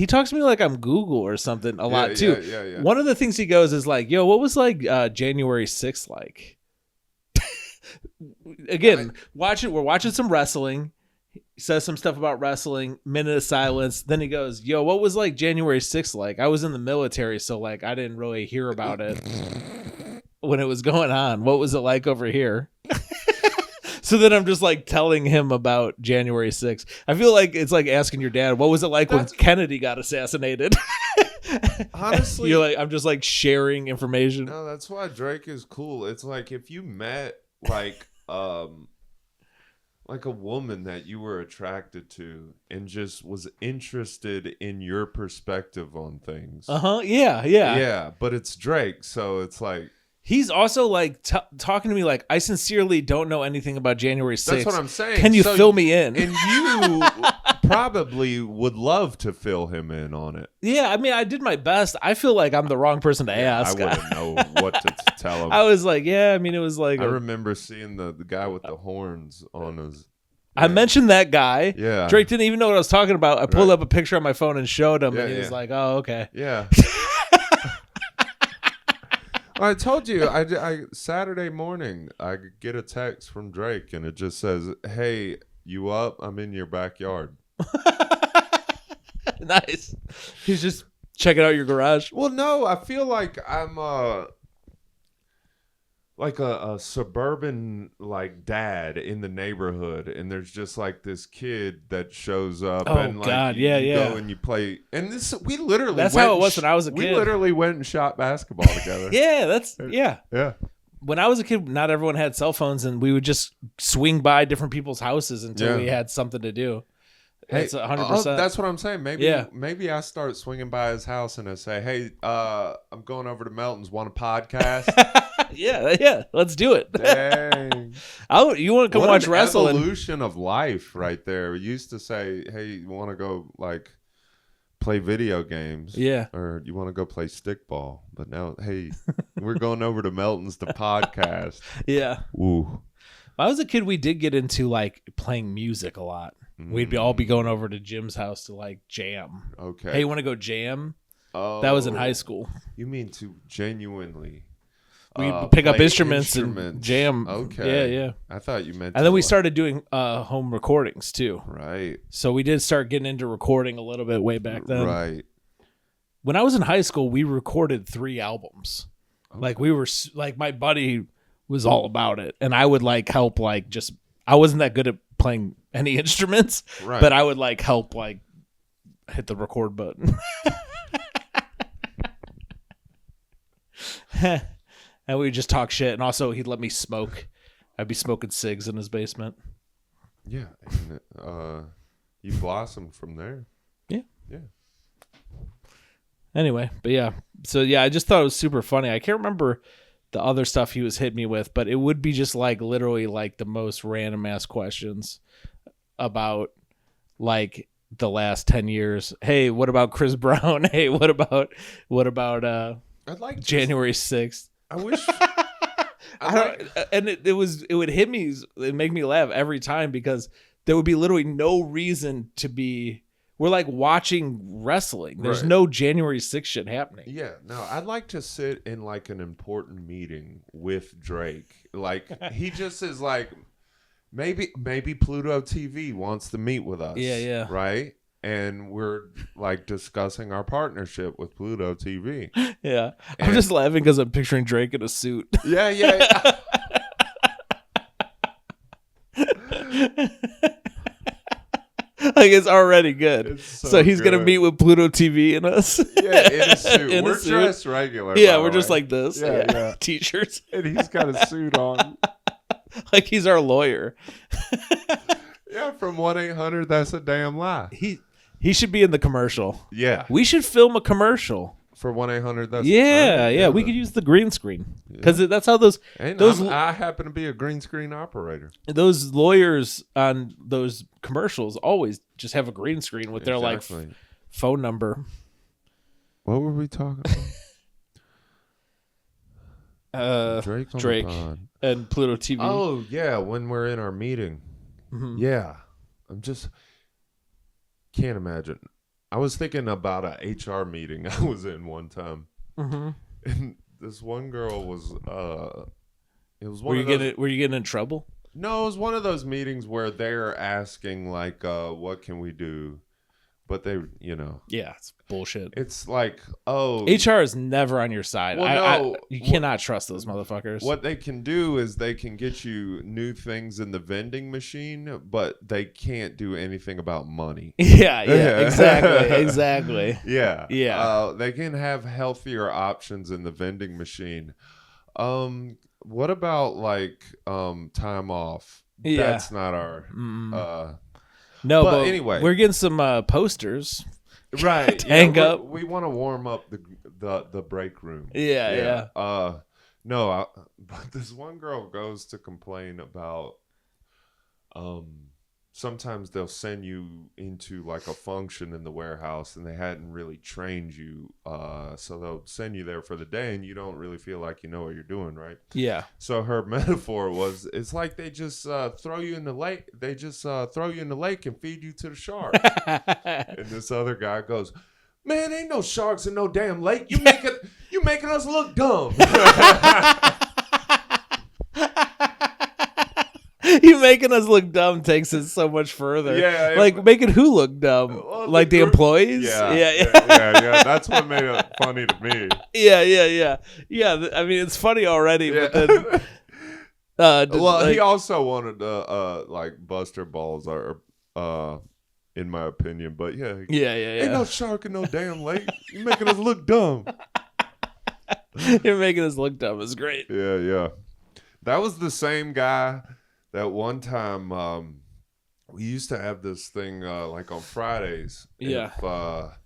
[SPEAKER 2] talks to me like I'm Google or something a lot too.
[SPEAKER 1] Yeah.
[SPEAKER 2] One of the things he goes is like, yo, what was like January 6th like? Again, we're watching some wrestling. He says some stuff about wrestling, minute of silence. Then he goes, yo, what was like January 6th like? I was in the military, so like I didn't really hear about it when it was going on. What was it like over here? So then I'm just like telling him about January 6th. I feel like it's like asking your dad, what was it like when Kennedy got assassinated?
[SPEAKER 1] Honestly,
[SPEAKER 2] you're like, I'm just like sharing information.
[SPEAKER 1] No, that's why Drake is cool. It's like if you met like a woman that you were attracted to and just was interested in your perspective on things.
[SPEAKER 2] Yeah.
[SPEAKER 1] But it's Drake, so it's like.
[SPEAKER 2] He's also like talking to me like, I sincerely don't know anything about January 6th.
[SPEAKER 1] That's what I'm saying.
[SPEAKER 2] Can you fill me in?
[SPEAKER 1] And you probably would love to fill him in on it.
[SPEAKER 2] Yeah, I mean, I did my best. I feel like I'm the wrong person to ask.
[SPEAKER 1] I wouldn't know what to tell him.
[SPEAKER 2] I was like, yeah, I mean, it was like...
[SPEAKER 1] I remember seeing the guy with the horns on his...
[SPEAKER 2] I mentioned that guy.
[SPEAKER 1] Yeah.
[SPEAKER 2] Drake didn't even know what I was talking about. I pulled up a picture on my phone and showed him, and he was like, oh, okay.
[SPEAKER 1] Yeah. I told you, I Saturday morning, I get a text from Drake, and it just says, hey, you up? I'm in your backyard.
[SPEAKER 2] Nice. He's just checking out your garage.
[SPEAKER 1] Well, no, I feel like I'm like a suburban like dad in the neighborhood, and there's just like this kid that shows up.
[SPEAKER 2] Oh,
[SPEAKER 1] and like
[SPEAKER 2] God,
[SPEAKER 1] you
[SPEAKER 2] yeah.
[SPEAKER 1] go and you play, and we literally
[SPEAKER 2] that's how it was when I was a kid.
[SPEAKER 1] We literally went and shot basketball together.
[SPEAKER 2] Yeah. When I was a kid, not everyone had cell phones, and we would just swing by different people's houses until we had something to do.
[SPEAKER 1] Hey,
[SPEAKER 2] it's 100%.
[SPEAKER 1] That's what I'm saying. Maybe I start swinging by his house and I say, "Hey, I'm going over to Melton's. Want a podcast?"
[SPEAKER 2] yeah. Let's do it.
[SPEAKER 1] Dang.
[SPEAKER 2] You want to come watch wrestling?
[SPEAKER 1] Evolution of life, right there. We used to say, "Hey, you want to go like play video games?"
[SPEAKER 2] Yeah.
[SPEAKER 1] Or you want to go play stickball? But now, hey, we're going over to Melton's to podcast.
[SPEAKER 2] Yeah.
[SPEAKER 1] Ooh.
[SPEAKER 2] When I was a kid, we did get into like playing music a lot. We'd all be going over to Jim's house to like jam.
[SPEAKER 1] Okay.
[SPEAKER 2] Hey, you want to go jam?
[SPEAKER 1] Oh,
[SPEAKER 2] that was in high school.
[SPEAKER 1] You mean to genuinely?
[SPEAKER 2] We pick up instruments and jam.
[SPEAKER 1] Okay.
[SPEAKER 2] Yeah.
[SPEAKER 1] I thought you meant.
[SPEAKER 2] And then we started doing home recordings too.
[SPEAKER 1] Right.
[SPEAKER 2] So we did start getting into recording a little bit way back then.
[SPEAKER 1] Right.
[SPEAKER 2] When I was in high school, we recorded 3 albums. Okay. Like we were like my buddy was all about it, and I would like help like just. I wasn't that good at playing any instruments, right. But I would like help like hit the record button. And we would just talk shit, and also he'd let me smoke. I'd be smoking cigs in his basement.
[SPEAKER 1] Yeah, and, you blossomed from there.
[SPEAKER 2] Yeah.
[SPEAKER 1] Yeah.
[SPEAKER 2] Anyway, but yeah, so yeah, I just thought it was super funny. I can't remember the other stuff he was hitting me with, but it would be just like literally like the most random ass questions about like the last 10 years. Hey, what about Chris Brown? Hey, what about
[SPEAKER 1] I'd like
[SPEAKER 2] January 6th?
[SPEAKER 1] I wish
[SPEAKER 2] and it would hit me and make me laugh every time because there would be literally no reason to be. We're like watching wrestling. There's no January 6th shit happening.
[SPEAKER 1] Yeah, no, I'd like to sit in like an important meeting with Drake. Like he just is like, maybe Pluto TV wants to meet with us.
[SPEAKER 2] Yeah.
[SPEAKER 1] Right? And we're like discussing our partnership with Pluto TV.
[SPEAKER 2] Yeah. I'm just laughing because I'm picturing Drake in a suit.
[SPEAKER 1] Yeah.
[SPEAKER 2] Like it's already good.
[SPEAKER 1] It's
[SPEAKER 2] so he's going to meet with Pluto TV and us.
[SPEAKER 1] Yeah, in a suit. We're dressed regular.
[SPEAKER 2] Yeah, we're just like this.
[SPEAKER 1] Yeah.
[SPEAKER 2] T-shirts.
[SPEAKER 1] And he's got a suit on.
[SPEAKER 2] Like he's our lawyer.
[SPEAKER 1] Yeah, from 1-800, that's a damn lie.
[SPEAKER 2] He should be in the commercial.
[SPEAKER 1] Yeah.
[SPEAKER 2] We should film a commercial.
[SPEAKER 1] For 1-800, that's
[SPEAKER 2] yeah. We could use the green screen because that's how those.
[SPEAKER 1] I happen to be a green screen operator.
[SPEAKER 2] Those lawyers on those commercials always just have a green screen with their like phone number.
[SPEAKER 1] What were we talking about?
[SPEAKER 2] Drake and Pluto TV.
[SPEAKER 1] Oh yeah, when we're in our meeting. Mm-hmm. Yeah, I'm just can't imagine. I was thinking about a HR meeting I was in one time, and this one girl was. It was one.
[SPEAKER 2] Were you getting in trouble?
[SPEAKER 1] No, it was one of those meetings where they're asking like, "What can we do?" But they,
[SPEAKER 2] yeah, it's bullshit.
[SPEAKER 1] It's like,
[SPEAKER 2] HR is never on your side.
[SPEAKER 1] Well,
[SPEAKER 2] you cannot trust those motherfuckers.
[SPEAKER 1] What they can do is they can get you new things in the vending machine, but they can't do anything about money.
[SPEAKER 2] Yeah, exactly.
[SPEAKER 1] Yeah. They can have healthier options in the vending machine. What about like time off?
[SPEAKER 2] Yeah.
[SPEAKER 1] That's not our.
[SPEAKER 2] No, but
[SPEAKER 1] anyway,
[SPEAKER 2] we're getting some posters.
[SPEAKER 1] Right.
[SPEAKER 2] Hang up.
[SPEAKER 1] We want to warm up the break room.
[SPEAKER 2] Yeah.
[SPEAKER 1] No, but this one girl goes to complain about sometimes they'll send you into like a function in the warehouse and they hadn't really trained you, so they'll send you there for the day and you don't really feel like you know what you're doing, right?
[SPEAKER 2] Yeah.
[SPEAKER 1] So her metaphor was, it's like they just throw you in the lake. They just throw you in the lake and feed you to the sharks. And this other guy goes, "Man, ain't no sharks in no damn lake. You making us look dumb."
[SPEAKER 2] You making us look dumb takes it so much further.
[SPEAKER 1] Yeah,
[SPEAKER 2] like making who look dumb? Like the employees?
[SPEAKER 1] Yeah. That's what made it funny to me.
[SPEAKER 2] Yeah. I mean, it's funny already, but then,
[SPEAKER 1] he also wanted to like bust her balls, or in my opinion. But yeah.
[SPEAKER 2] Ain't
[SPEAKER 1] no shark in no damn lake. You making us look dumb.
[SPEAKER 2] You're making us look dumb. It's great.
[SPEAKER 1] Yeah. That was the same guy that one time we used to have this thing like on Fridays.
[SPEAKER 2] Yeah.
[SPEAKER 1] If,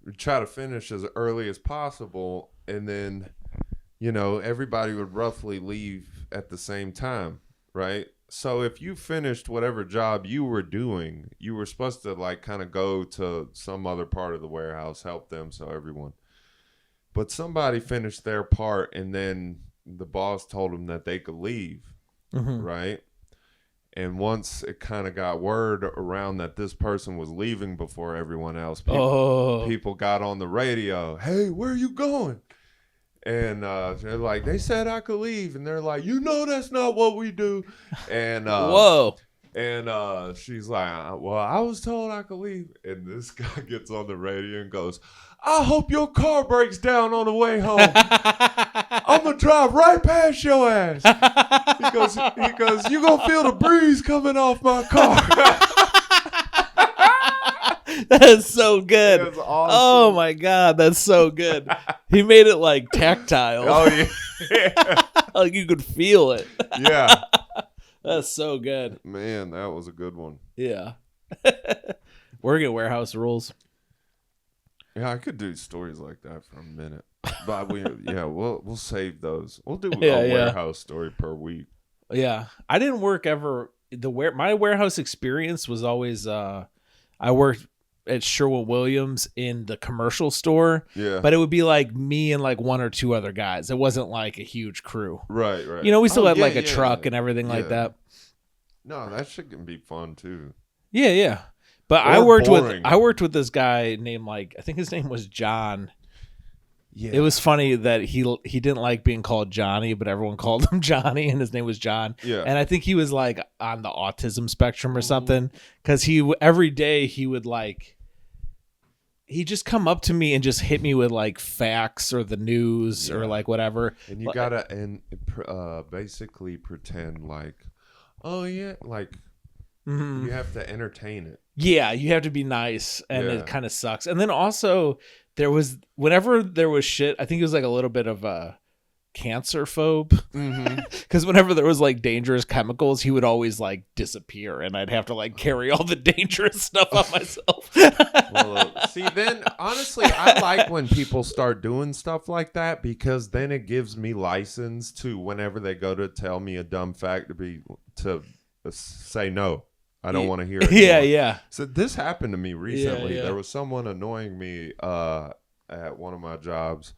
[SPEAKER 1] we try to finish as early as possible, and then, you know, everybody would roughly leave at the same time, right? So if you finished whatever job you were doing, you were supposed to like kind of go to some other part of the warehouse, help them, so everyone. But somebody finished their part, and then the boss told them that they could leave, right? And once it kind of got word around that this person was leaving before everyone else, people got on the radio, hey, where are you going? And they're like, they said I could leave. And they're like, you know that's not what we do. And
[SPEAKER 2] whoa.
[SPEAKER 1] And she's like, well, I was told I could leave. And this guy gets on the radio and goes, I hope your car breaks down on the way home. I'm going to drive right past your ass. He goes, you're going to feel the breeze coming off my car.
[SPEAKER 2] That is so good.
[SPEAKER 1] That's awesome.
[SPEAKER 2] Oh, my God. That's so good. He made it like tactile.
[SPEAKER 1] Oh, yeah.
[SPEAKER 2] Like you could feel it.
[SPEAKER 1] Yeah.
[SPEAKER 2] That's so good.
[SPEAKER 1] Man, that was a good one.
[SPEAKER 2] Yeah. Working warehouse rules.
[SPEAKER 1] Yeah, I could do stories like that for a minute, but we'll save those. We'll do a warehouse story per week.
[SPEAKER 2] Yeah, I didn't work ever. My warehouse experience was always I worked at Sherwin-Williams in the commercial store.
[SPEAKER 1] Yeah,
[SPEAKER 2] but it would be like me and like one or two other guys. It wasn't like a huge crew.
[SPEAKER 1] Right.
[SPEAKER 2] You know, we still had like a truck and everything like that.
[SPEAKER 1] No, that shit can be fun too.
[SPEAKER 2] Yeah. But I worked with this guy named like, I think his name was John. Yeah. It was funny that he didn't like being called Johnny, but everyone called him Johnny, and his name was John.
[SPEAKER 1] Yeah.
[SPEAKER 2] And I think he was like on the autism spectrum or something, because every day he would like, he'd just come up to me and just hit me with like facts or the news or like whatever.
[SPEAKER 1] And you gotta basically pretend like, oh yeah, like you have to entertain it.
[SPEAKER 2] Yeah, you have to be nice, and it kind of sucks. And then also, whenever there was shit, I think it was like a little bit of a cancer phobe. Because whenever there was like dangerous chemicals, he would always like disappear, and I'd have to like carry all the dangerous stuff on myself.
[SPEAKER 1] Well, see, then honestly, I like when people start doing stuff like that, because then it gives me license to, whenever they go to tell me a dumb fact, to say no. I don't want to hear it.
[SPEAKER 2] Yeah.
[SPEAKER 1] So this happened to me recently.
[SPEAKER 2] Yeah.
[SPEAKER 1] There was someone annoying me at one of my jobs,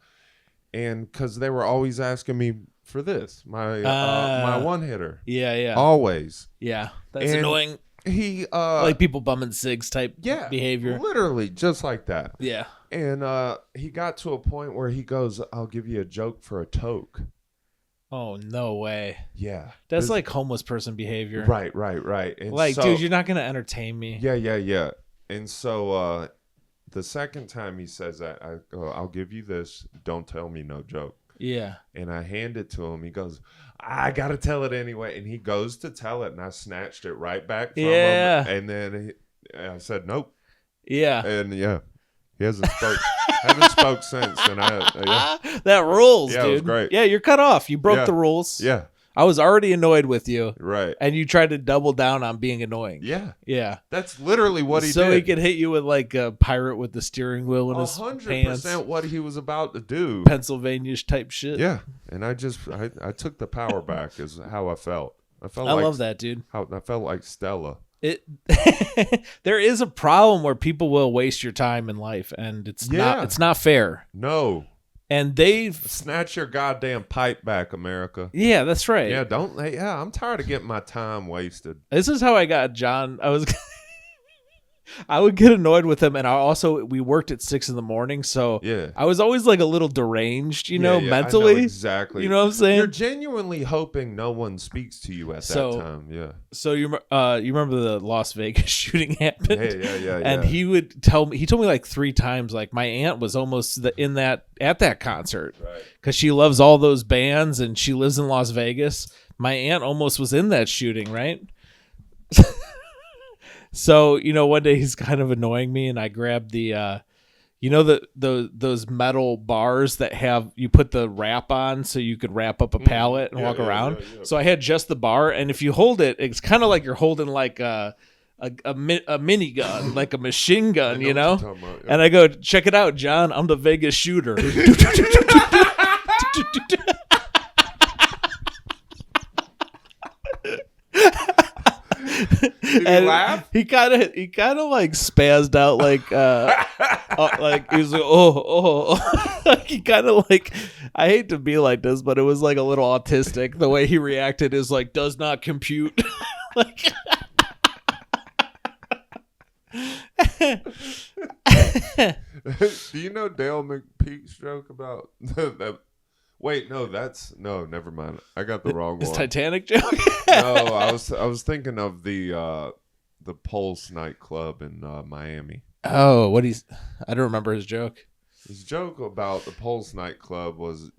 [SPEAKER 1] and because they were always asking me for this, my one hitter.
[SPEAKER 2] Yeah.
[SPEAKER 1] Always.
[SPEAKER 2] Yeah, that's annoying.
[SPEAKER 1] He
[SPEAKER 2] like people bumming cigs type behavior.
[SPEAKER 1] Literally just like that.
[SPEAKER 2] Yeah.
[SPEAKER 1] And he got to a point where he goes, "I'll give you a joke for a toke."
[SPEAKER 2] Oh, no way.
[SPEAKER 1] Yeah.
[SPEAKER 2] That's like homeless person behavior.
[SPEAKER 1] Right. And
[SPEAKER 2] like, dude, you're not going to entertain me.
[SPEAKER 1] Yeah. And so the second time he says that, I go, I'll give you this. Don't tell me no joke.
[SPEAKER 2] Yeah.
[SPEAKER 1] And I hand it to him. He goes, I got to tell it anyway. And he goes to tell it, and I snatched it right back from him. And then I said, nope.
[SPEAKER 2] Yeah.
[SPEAKER 1] And he hasn't spoke since, and
[SPEAKER 2] that rules, dude.
[SPEAKER 1] Yeah, it was great.
[SPEAKER 2] Yeah, you're cut off. You broke the rules.
[SPEAKER 1] Yeah,
[SPEAKER 2] I was already annoyed with you,
[SPEAKER 1] right?
[SPEAKER 2] And you tried to double down on being annoying. Yeah.
[SPEAKER 1] That's literally what he did.
[SPEAKER 2] So he could hit you with like a pirate with the steering wheel in his pants.
[SPEAKER 1] 100% what he was about to do.
[SPEAKER 2] Pennsylvania type shit.
[SPEAKER 1] Yeah, and I took the power back. Is how I felt. I love that, dude. I felt like Stella.
[SPEAKER 2] There is a problem where people will waste your time in life, and it's not fair.
[SPEAKER 1] No.
[SPEAKER 2] And they
[SPEAKER 1] snatch your goddamn pipe back, America.
[SPEAKER 2] Yeah, that's right.
[SPEAKER 1] Yeah, I'm tired of getting my time wasted.
[SPEAKER 2] This is how I got John. I would get annoyed with him, and we worked at 6 a.m, so I was always like a little deranged, mentally.
[SPEAKER 1] I know exactly.
[SPEAKER 2] You know what I'm saying?
[SPEAKER 1] You're genuinely hoping no one speaks to you at that time. Yeah.
[SPEAKER 2] So you remember the Las Vegas shooting happened?
[SPEAKER 1] Yeah.
[SPEAKER 2] And he told me like 3 times, like my aunt was almost at that concert, right? Because she loves all those bands and she lives in Las Vegas. My aunt almost was in that shooting, right? So, one day he's kind of annoying me, and I grabbed the, those metal bars that you put the wrap on so you could wrap up a pallet and walk around. Yeah. So I had just the bar, and if you hold it, it's kind of like you're holding like a a minigun, like a machine gun, you know?
[SPEAKER 1] About, yeah.
[SPEAKER 2] And I go, check it out, John. I'm the Vegas shooter.
[SPEAKER 1] Did he laugh?
[SPEAKER 2] He kind of like spazzed out, like he was like, oh. Like he kind of like, I hate to be like this, but it was like a little autistic. The way he reacted is like, does not compute. Like,
[SPEAKER 1] do you know Dale McPeak's joke about that? Wait, no, never mind. I got the wrong
[SPEAKER 2] His
[SPEAKER 1] one.
[SPEAKER 2] Titanic joke?
[SPEAKER 1] No, I was thinking of the Pulse nightclub in Miami.
[SPEAKER 2] Oh, I don't remember his joke.
[SPEAKER 1] His joke about the Pulse nightclub was,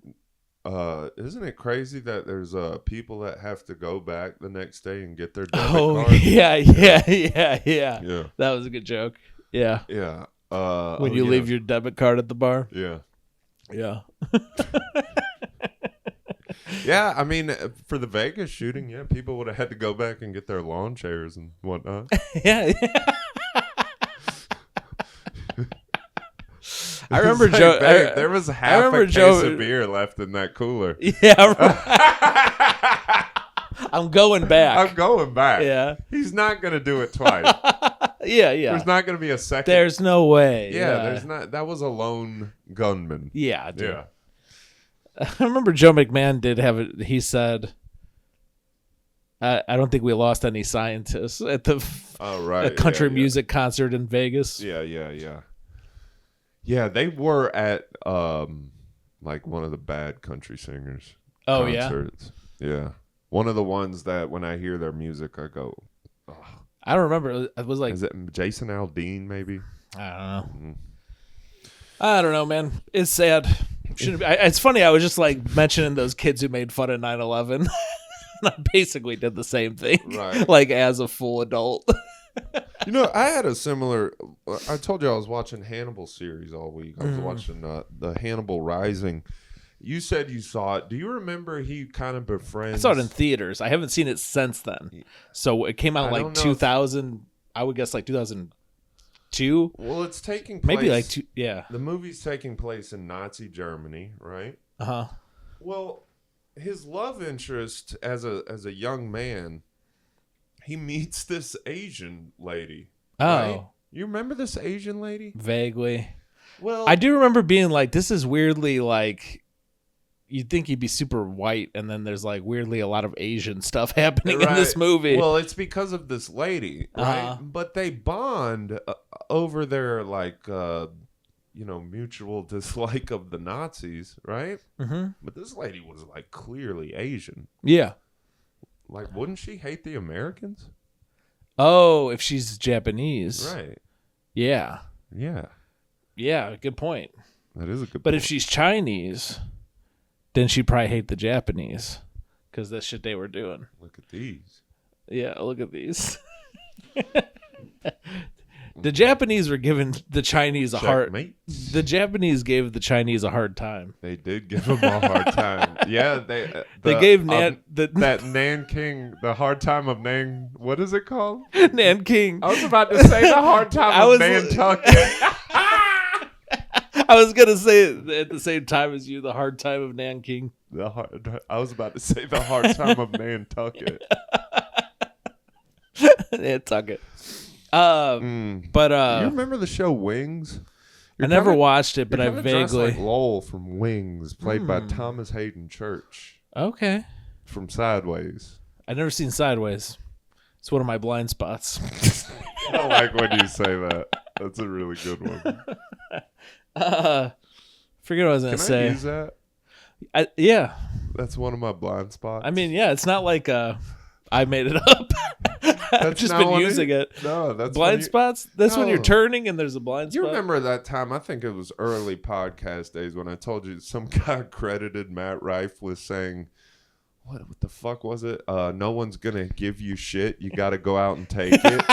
[SPEAKER 1] isn't it crazy that there's people that have to go back the next day and get their debit card?
[SPEAKER 2] Yeah. That was a good joke. Yeah.
[SPEAKER 1] Yeah.
[SPEAKER 2] When you leave your debit card at the bar.
[SPEAKER 1] Yeah.
[SPEAKER 2] Yeah.
[SPEAKER 1] Yeah, I mean, for the Vegas shooting, yeah, people would have had to go back and get their lawn chairs and whatnot.
[SPEAKER 2] Yeah. I remember Joe.
[SPEAKER 1] There was half a case of beer left in that cooler.
[SPEAKER 2] Yeah. I'm going back.
[SPEAKER 1] Yeah. He's not going to do it twice.
[SPEAKER 2] Yeah.
[SPEAKER 1] There's not going to be a second.
[SPEAKER 2] There's no way.
[SPEAKER 1] Yeah, there's not. That was a lone gunman.
[SPEAKER 2] Yeah, dude.
[SPEAKER 1] Yeah.
[SPEAKER 2] I remember Joe McMahon did have it. He said, I don't think we lost any scientists at the country music concert in Vegas.
[SPEAKER 1] Yeah. Yeah, they were at like one of the bad country singers concerts. Yeah. One of the ones that when I hear their music, I go, oh.
[SPEAKER 2] I don't remember. It was like,
[SPEAKER 1] is it Jason Aldean, maybe?
[SPEAKER 2] I don't know. Mm-hmm. I don't know, man. It's sad. It's funny. I was just like mentioning those kids who made fun of 9/11. I basically did the same thing,
[SPEAKER 1] right?
[SPEAKER 2] Like as a full adult.
[SPEAKER 1] You know, I had a similar. I told you I was watching Hannibal series all week. I was watching the Hannibal Rising. You said you saw it. Do you remember he kind of befriends?
[SPEAKER 2] I saw it in theaters. I haven't seen it since then. So it came out like 2000. I would guess like 2002.
[SPEAKER 1] Well, it's taking place.
[SPEAKER 2] Maybe like yeah.
[SPEAKER 1] The movie's taking place in Nazi Germany, right?
[SPEAKER 2] Uh-huh.
[SPEAKER 1] Well, his love interest as a young man, he meets this Asian lady.
[SPEAKER 2] Oh.
[SPEAKER 1] Right? You remember this Asian lady?
[SPEAKER 2] Vaguely.
[SPEAKER 1] Well,
[SPEAKER 2] I do remember being like, this is weirdly like, you'd think he'd be super white, and then there's like weirdly a lot of Asian stuff happening in this movie.
[SPEAKER 1] Well, it's because of this lady, right? But they bond over their like, mutual dislike of the Nazis, right?
[SPEAKER 2] Mm-hmm.
[SPEAKER 1] But this lady was like clearly Asian.
[SPEAKER 2] Yeah.
[SPEAKER 1] Like, wouldn't she hate the Americans?
[SPEAKER 2] Oh, if she's Japanese.
[SPEAKER 1] Right.
[SPEAKER 2] Yeah.
[SPEAKER 1] Yeah.
[SPEAKER 2] Yeah, good point.
[SPEAKER 1] That is a good point.
[SPEAKER 2] But if she's Chinese, then she'd probably hate the Japanese because that's shit they were doing.
[SPEAKER 1] Look at these.
[SPEAKER 2] Yeah, look at these. The Japanese were giving the Chinese a hard. The Japanese gave the Chinese a hard time.
[SPEAKER 1] They did give them a hard time. Yeah, they
[SPEAKER 2] gave
[SPEAKER 1] that Nanking the hard time of Nan. What is it called?
[SPEAKER 2] Nanking.
[SPEAKER 1] I was about to say the hard time of Nantucket.
[SPEAKER 2] I was gonna say it at the same time as you. The hard time of Nanking.
[SPEAKER 1] I was about to say the hard time of Nantucket.
[SPEAKER 2] Nantucket.
[SPEAKER 1] But
[SPEAKER 2] you
[SPEAKER 1] remember the show Wings?
[SPEAKER 2] I never watched it, but I
[SPEAKER 1] vaguely like Lowell from Wings, played by Thomas Hayden Church.
[SPEAKER 2] Okay.
[SPEAKER 1] From Sideways.
[SPEAKER 2] I've never seen Sideways. It's one of my blind spots.
[SPEAKER 1] I like when you say that. That's a really good one.
[SPEAKER 2] Forget what I was gonna say.
[SPEAKER 1] Can I use that?
[SPEAKER 2] Yeah.
[SPEAKER 1] That's one of my blind spots.
[SPEAKER 2] I mean, yeah, it's not like I made it up. I've just been using it.
[SPEAKER 1] No, that's
[SPEAKER 2] blind spots. That's when you're turning and there's a blind spot.
[SPEAKER 1] You remember that time? I think it was early podcast days when I told you some guy credited Matt Rife with saying, "What the fuck was it? No one's gonna give you shit. You got to go out and take it."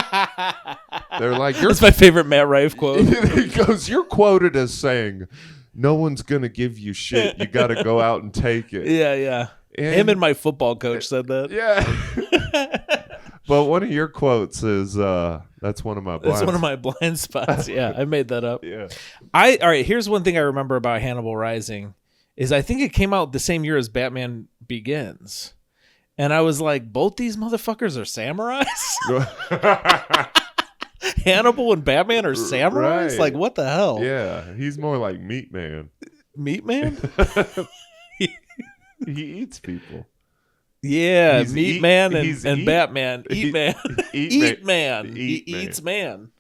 [SPEAKER 1] They're like, "That's
[SPEAKER 2] my favorite Matt Rife quote."
[SPEAKER 1] He goes, "You're quoted as saying, no one's gonna give you shit. You got to go out and take it."
[SPEAKER 2] Yeah. Him and my football coach said that.
[SPEAKER 1] Yeah. But one of your quotes is, that's one of my blind
[SPEAKER 2] That's one of my blind spots. Yeah, I made that up.
[SPEAKER 1] Yeah.
[SPEAKER 2] All right, here's one thing I remember about Hannibal Rising is I think it came out the same year as Batman Begins. And I was like, both these motherfuckers are samurais? Hannibal and Batman are samurais?
[SPEAKER 1] Right.
[SPEAKER 2] Like, what the hell?
[SPEAKER 1] Yeah, he's more like Meat Man.
[SPEAKER 2] Meat Man?
[SPEAKER 1] He eats people.
[SPEAKER 2] Yeah, Meat Man and Batman. Eat Man.
[SPEAKER 1] Eat
[SPEAKER 2] Man. He
[SPEAKER 1] Man.
[SPEAKER 2] eats man.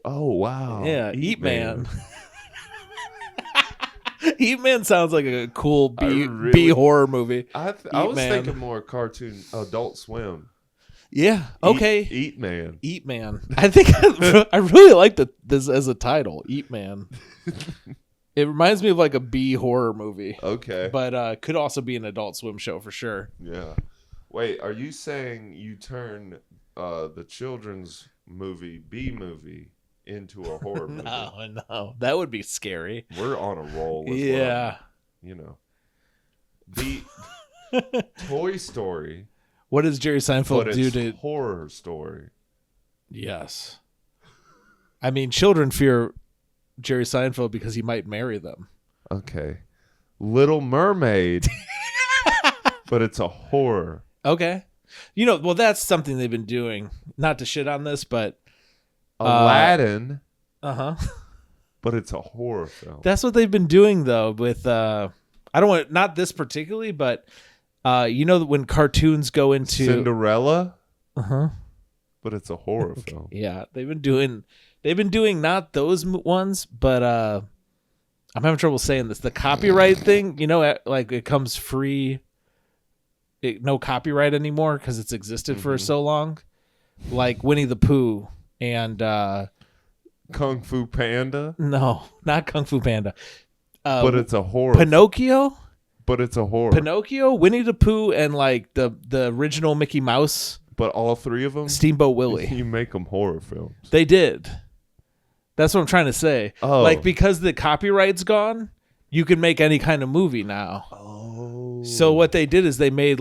[SPEAKER 1] Oh, wow.
[SPEAKER 2] Yeah, Eat Man. Eat Man sounds like a cool B horror movie.
[SPEAKER 1] I was thinking more cartoon, Adult Swim.
[SPEAKER 2] Yeah. Okay.
[SPEAKER 1] Eat Man.
[SPEAKER 2] Eat Man. I think I really like this as a title. Eat Man. It reminds me of like a B horror movie.
[SPEAKER 1] Okay.
[SPEAKER 2] But could also be an Adult Swim show for sure.
[SPEAKER 1] Yeah. Wait, are you saying you turn the children's movie B movie into a horror movie?
[SPEAKER 2] No. That would be scary.
[SPEAKER 1] We're on a roll as
[SPEAKER 2] yeah.
[SPEAKER 1] well. You know. The Toy Story.
[SPEAKER 2] What does Jerry Seinfeld do to
[SPEAKER 1] horror story?
[SPEAKER 2] Yes. I mean, children fear Jerry Seinfeld because he might marry them.
[SPEAKER 1] Okay. Little Mermaid. But it's a horror.
[SPEAKER 2] Okay. Well, that's something they've been doing. Not to shit on this, but
[SPEAKER 1] Aladdin.
[SPEAKER 2] Uh-huh.
[SPEAKER 1] But it's a horror film.
[SPEAKER 2] That's what they've been doing though with I don't want not this particularly, but when cartoons go into
[SPEAKER 1] Cinderella?
[SPEAKER 2] Uh-huh.
[SPEAKER 1] But it's a horror film.
[SPEAKER 2] Yeah, they've been doing not those ones, but I'm having trouble saying this. The copyright thing, like it comes free, no copyright anymore because it's existed for so long. Like Winnie the Pooh and
[SPEAKER 1] Kung Fu Panda?
[SPEAKER 2] No, not Kung Fu Panda.
[SPEAKER 1] But it's a horror.
[SPEAKER 2] Pinocchio?
[SPEAKER 1] But it's a horror.
[SPEAKER 2] Pinocchio, Winnie the Pooh, and like the original Mickey Mouse.
[SPEAKER 1] But all three of them?
[SPEAKER 2] Steamboat Willie.
[SPEAKER 1] You make them horror films.
[SPEAKER 2] They did. That's what I'm trying to say.
[SPEAKER 1] Oh.
[SPEAKER 2] Like, because the copyright's gone, you can make any kind of movie now.
[SPEAKER 1] Oh.
[SPEAKER 2] So what they did is they made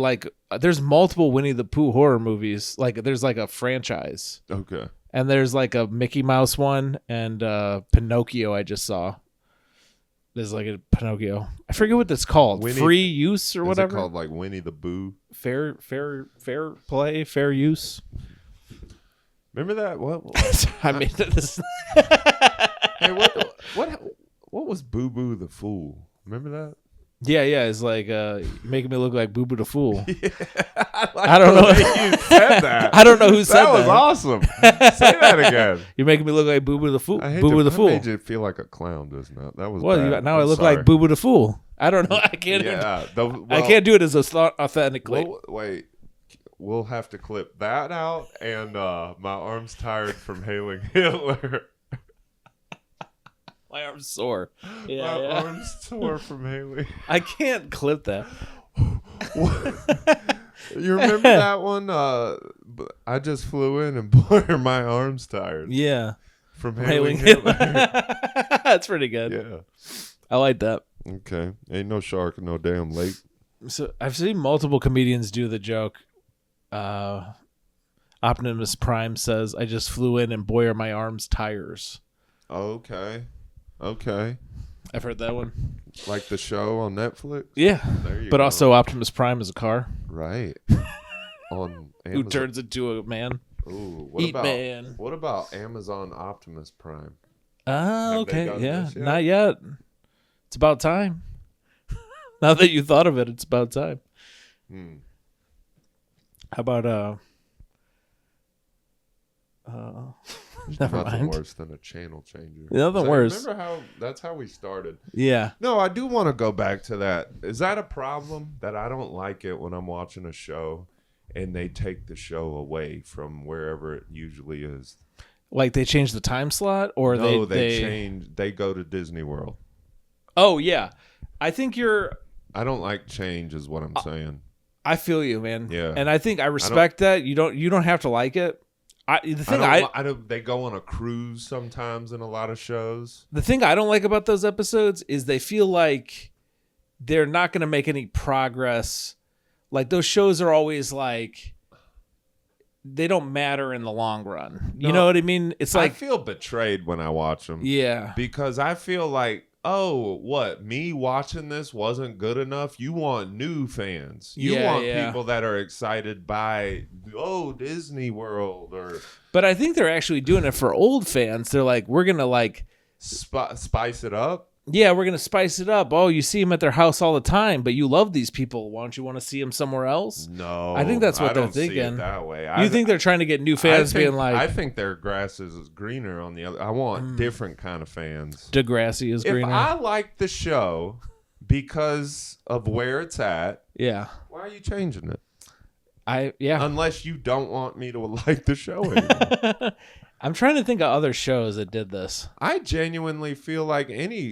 [SPEAKER 2] there's multiple Winnie the Pooh horror movies. Like there's like a franchise.
[SPEAKER 1] Okay.
[SPEAKER 2] And there's like a Mickey Mouse one and Pinocchio I just saw. There's like a Pinocchio. I forget what that's called. Free use or whatever.
[SPEAKER 1] Is it called like Winnie the Boo?
[SPEAKER 2] Fair play, fair use.
[SPEAKER 1] Remember that? What?
[SPEAKER 2] I mean, this.
[SPEAKER 1] Hey, what was Boo Boo the Fool? Remember that?
[SPEAKER 2] Yeah. It's like making me look like Boo Boo the Fool.
[SPEAKER 1] Yeah,
[SPEAKER 2] I don't know.
[SPEAKER 1] You said that.
[SPEAKER 2] I don't know who said that.
[SPEAKER 1] That was awesome. Say that again.
[SPEAKER 2] You're making me look like Boo Boo the Fool.
[SPEAKER 1] Boo
[SPEAKER 2] Boo the Fool.
[SPEAKER 1] Made you feel like a clown, doesn't it? That was
[SPEAKER 2] bad. Now I look like Boo Boo the Fool. I don't know. I can't.
[SPEAKER 1] Yeah.
[SPEAKER 2] I can't do it as authentically.
[SPEAKER 1] Wait. We'll have to clip that out and my arm's tired from hailing Hitler.
[SPEAKER 2] My arm's sore. Yeah,
[SPEAKER 1] my arm's sore from hailing.
[SPEAKER 2] I can't clip that.
[SPEAKER 1] You remember that one? I just flew in and boy, my arm's tired.
[SPEAKER 2] Yeah.
[SPEAKER 1] From hailing Hitler.
[SPEAKER 2] That's pretty good.
[SPEAKER 1] Yeah.
[SPEAKER 2] I like that.
[SPEAKER 1] Okay. Ain't no shark in no damn lake.
[SPEAKER 2] So I've seen multiple comedians do the joke. Optimus Prime says, I just flew in and boy are my arms tires.
[SPEAKER 1] Okay.
[SPEAKER 2] I've heard that one.
[SPEAKER 1] Like the show on Netflix?
[SPEAKER 2] Yeah.
[SPEAKER 1] There you
[SPEAKER 2] but
[SPEAKER 1] go.
[SPEAKER 2] Also Optimus Prime is a car.
[SPEAKER 1] Right. On Amazon.
[SPEAKER 2] Who turns into a man.
[SPEAKER 1] Ooh, what about Amazon Optimus Prime?
[SPEAKER 2] Okay. Yeah. Not yet. It's about time. Now that you thought of it, it's about time. How about never
[SPEAKER 1] nothing
[SPEAKER 2] mind.
[SPEAKER 1] Worse than a channel changer.
[SPEAKER 2] Nothing worse.
[SPEAKER 1] Remember that's how we started.
[SPEAKER 2] Yeah.
[SPEAKER 1] No, I do want to go back to that. Is that a problem that I don't like it when I'm watching a show and they take the show away from wherever it usually is?
[SPEAKER 2] Like they change the time slot, or
[SPEAKER 1] they change. They go to Disney World.
[SPEAKER 2] Oh yeah, I think
[SPEAKER 1] I don't like change, is what I'm saying. I
[SPEAKER 2] feel you, man.
[SPEAKER 1] Yeah,
[SPEAKER 2] and I think I respect that. You don't have to like it. They go on a cruise sometimes in a lot of shows. The thing I don't like about those episodes is they feel like they're not going to make any progress. Like those shows are always like they don't matter in the long run. You know what I mean? It's like
[SPEAKER 1] I feel betrayed when I watch them.
[SPEAKER 2] Yeah.
[SPEAKER 1] Because I feel like, oh, what? Me watching this wasn't good enough? You want new fans. You want people that are excited by, Disney World or...
[SPEAKER 2] But I think they're actually doing it for old fans. They're like, we're going to like...
[SPEAKER 1] spice it up?
[SPEAKER 2] Yeah, we're going to spice it up. Oh, you see them at their house all the time, but you love these people. Why don't you want to see them somewhere else?
[SPEAKER 1] No.
[SPEAKER 2] I think that's what they're thinking.
[SPEAKER 1] See it that way.
[SPEAKER 2] You think they're trying to get new fans being like...
[SPEAKER 1] I think their grass is greener on the other... I want different kind of fans.
[SPEAKER 2] Degrassi is greener.
[SPEAKER 1] If I like the show because of where it's at, why are you changing it? Unless you don't want me to like the show anymore.
[SPEAKER 2] I'm trying to think of other shows that did this.
[SPEAKER 1] I genuinely feel like think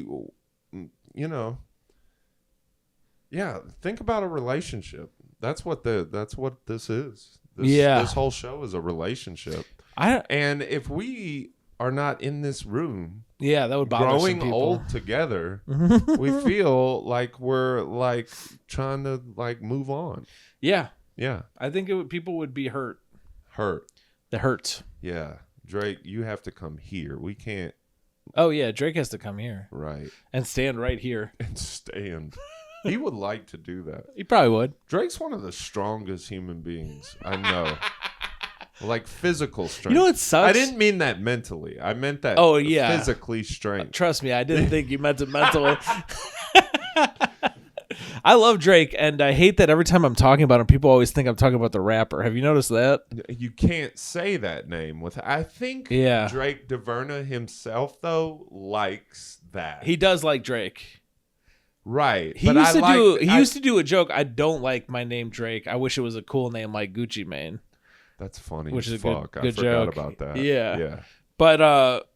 [SPEAKER 1] about a relationship. That's what this is. This whole show is a relationship. And if we are not in this room,
[SPEAKER 2] that would bother some
[SPEAKER 1] growing
[SPEAKER 2] people.
[SPEAKER 1] old together, we feel like we're like trying to like move on.
[SPEAKER 2] Yeah.
[SPEAKER 1] Yeah.
[SPEAKER 2] I think people would be hurt. That hurts.
[SPEAKER 1] Yeah. Drake, you have to come here. We can't.
[SPEAKER 2] Oh, yeah. Drake has to come here.
[SPEAKER 1] Right.
[SPEAKER 2] And stand right here.
[SPEAKER 1] And stand. He would like to do that.
[SPEAKER 2] He probably would.
[SPEAKER 1] Drake's one of the strongest human beings I know. Like physical strength.
[SPEAKER 2] You know what sucks?
[SPEAKER 1] I didn't mean that mentally. I meant that physically strength.
[SPEAKER 2] Trust me, I didn't think you meant it mentally. I love Drake, and I hate that every time I'm talking about him, people always think I'm talking about the rapper. Have you noticed that?
[SPEAKER 1] You can't say that name. I think Drake DeVerna himself, though, likes that.
[SPEAKER 2] He does like Drake.
[SPEAKER 1] Right.
[SPEAKER 2] He used to do a joke, I don't like my name Drake. I wish it was a cool name like Gucci Mane.
[SPEAKER 1] That's funny
[SPEAKER 2] Which
[SPEAKER 1] as
[SPEAKER 2] is
[SPEAKER 1] fuck.
[SPEAKER 2] good
[SPEAKER 1] I
[SPEAKER 2] joke.
[SPEAKER 1] forgot about that.
[SPEAKER 2] Yeah. But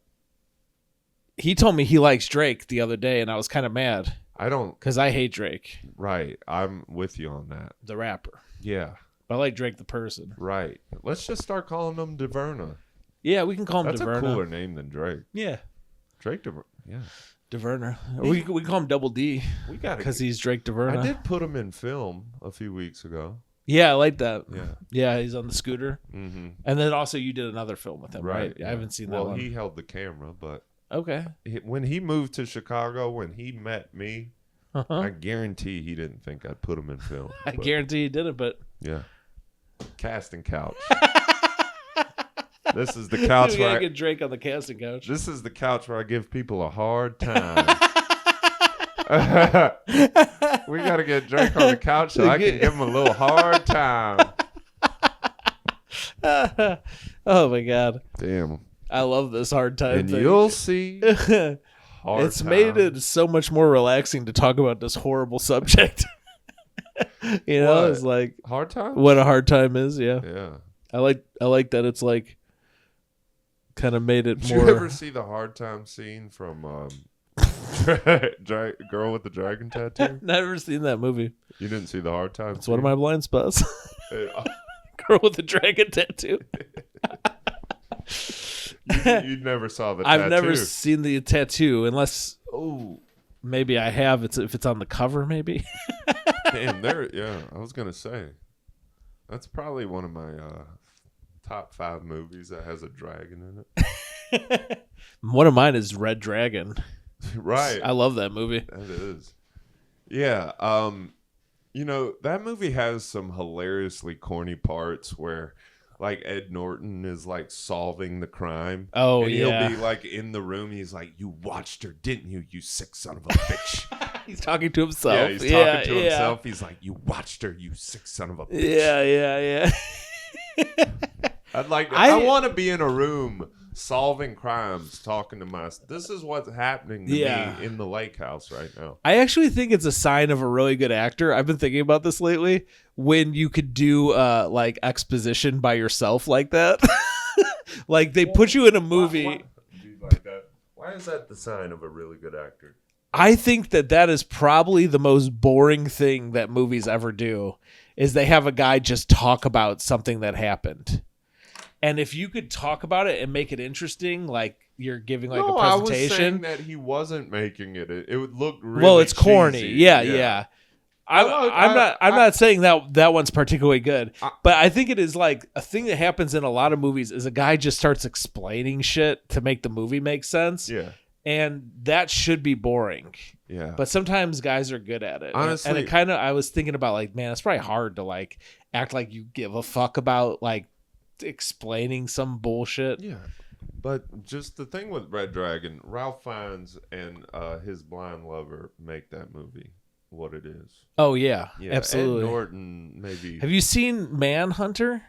[SPEAKER 2] he told me he likes Drake the other day, and I was kind of mad.
[SPEAKER 1] I don't.
[SPEAKER 2] Because I hate Drake.
[SPEAKER 1] Right. I'm with you on that.
[SPEAKER 2] The rapper.
[SPEAKER 1] Yeah.
[SPEAKER 2] But I like Drake the person.
[SPEAKER 1] Right. Let's just start calling him DeVerna.
[SPEAKER 2] Yeah, we can call him DeVerna.
[SPEAKER 1] That's a cooler name than Drake.
[SPEAKER 2] Yeah.
[SPEAKER 1] Drake DeVerna. Yeah.
[SPEAKER 2] DeVerna. We call him Double D.
[SPEAKER 1] We got it.
[SPEAKER 2] Because he's Drake DeVerna.
[SPEAKER 1] I did put him in film a few weeks ago.
[SPEAKER 2] Yeah, I like that.
[SPEAKER 1] Yeah.
[SPEAKER 2] Yeah, he's on the scooter.
[SPEAKER 1] Mm-hmm.
[SPEAKER 2] And then also you did another film with him, right?
[SPEAKER 1] Yeah.
[SPEAKER 2] I haven't seen that one.
[SPEAKER 1] Well, he held the camera, but...
[SPEAKER 2] Okay.
[SPEAKER 1] When he moved to Chicago, when he met me, I guarantee he didn't think I'd put him in film.
[SPEAKER 2] I guarantee he didn't, but...
[SPEAKER 1] Yeah. Casting couch. This is the couch where I
[SPEAKER 2] get Drake on the casting couch.
[SPEAKER 1] This is the couch where I give people a hard time. We got to get Drake on the couch so I can give him a little hard time.
[SPEAKER 2] Oh, my God.
[SPEAKER 1] Damn.
[SPEAKER 2] I love this hard time
[SPEAKER 1] and
[SPEAKER 2] thing.
[SPEAKER 1] You'll see.
[SPEAKER 2] It's made it so much more relaxing to talk about this horrible subject. You know,
[SPEAKER 1] what?
[SPEAKER 2] It's like
[SPEAKER 1] hard time.
[SPEAKER 2] What a hard time is, yeah.
[SPEAKER 1] Yeah.
[SPEAKER 2] I like that it's like kind of made it
[SPEAKER 1] Did
[SPEAKER 2] more.
[SPEAKER 1] you ever see the hard time scene from Girl with the Dragon Tattoo?
[SPEAKER 2] Never seen that movie.
[SPEAKER 1] You didn't see the hard time?
[SPEAKER 2] It's one of my blind spots. Girl with the Dragon Tattoo.
[SPEAKER 1] You never saw the tattoo.
[SPEAKER 2] I've never seen the tattoo unless maybe I have. If it's on the cover, maybe.
[SPEAKER 1] Damn, I was gonna say that's probably one of my top 5 movies that has a dragon in it.
[SPEAKER 2] One of mine is Red Dragon.
[SPEAKER 1] Right.
[SPEAKER 2] I love that movie.
[SPEAKER 1] That is. Yeah. You know, that movie has some hilariously corny parts where like Ed Norton is like solving the crime.
[SPEAKER 2] Oh,
[SPEAKER 1] and
[SPEAKER 2] yeah.
[SPEAKER 1] He'll be like in the room. He's like, "You watched her, didn't you? You sick son of a bitch."
[SPEAKER 2] He's talking to himself.
[SPEAKER 1] Yeah, he's talking to himself. He's like, "You watched her, you sick son of a bitch."
[SPEAKER 2] Yeah.
[SPEAKER 1] I want to be in a room solving crimes, talking to myself. This is what's happening to me in the lake house right now.
[SPEAKER 2] I actually think it's a sign of a really good actor. I've been thinking about this lately. When you could do like exposition by yourself like that. Like they put you in a movie.
[SPEAKER 1] Why is that the sign of a really good actor?
[SPEAKER 2] I think that is probably the most boring thing that movies ever do, is they have a guy just talk about something that happened. And if you could talk about it and make it interesting, like you're giving like a presentation.
[SPEAKER 1] I was saying that he wasn't making it. It would look really
[SPEAKER 2] well, it's corny.
[SPEAKER 1] cheesy.
[SPEAKER 2] Yeah. I'm not saying that one's particularly good, but I think it is like a thing that happens in a lot of movies is a guy just starts explaining shit to make the movie make sense.
[SPEAKER 1] Yeah.
[SPEAKER 2] And that should be boring.
[SPEAKER 1] Yeah.
[SPEAKER 2] But sometimes guys are good at it.
[SPEAKER 1] Honestly,
[SPEAKER 2] and it kind of, I was thinking about like, man, it's probably hard to like act like you give a fuck about like explaining some bullshit.
[SPEAKER 1] Yeah. But just the thing with Red Dragon, Ralph Fiennes and his blind lover make that movie what it is.
[SPEAKER 2] Oh, yeah. Absolutely.
[SPEAKER 1] Ed Norton, maybe.
[SPEAKER 2] Have you seen Manhunter?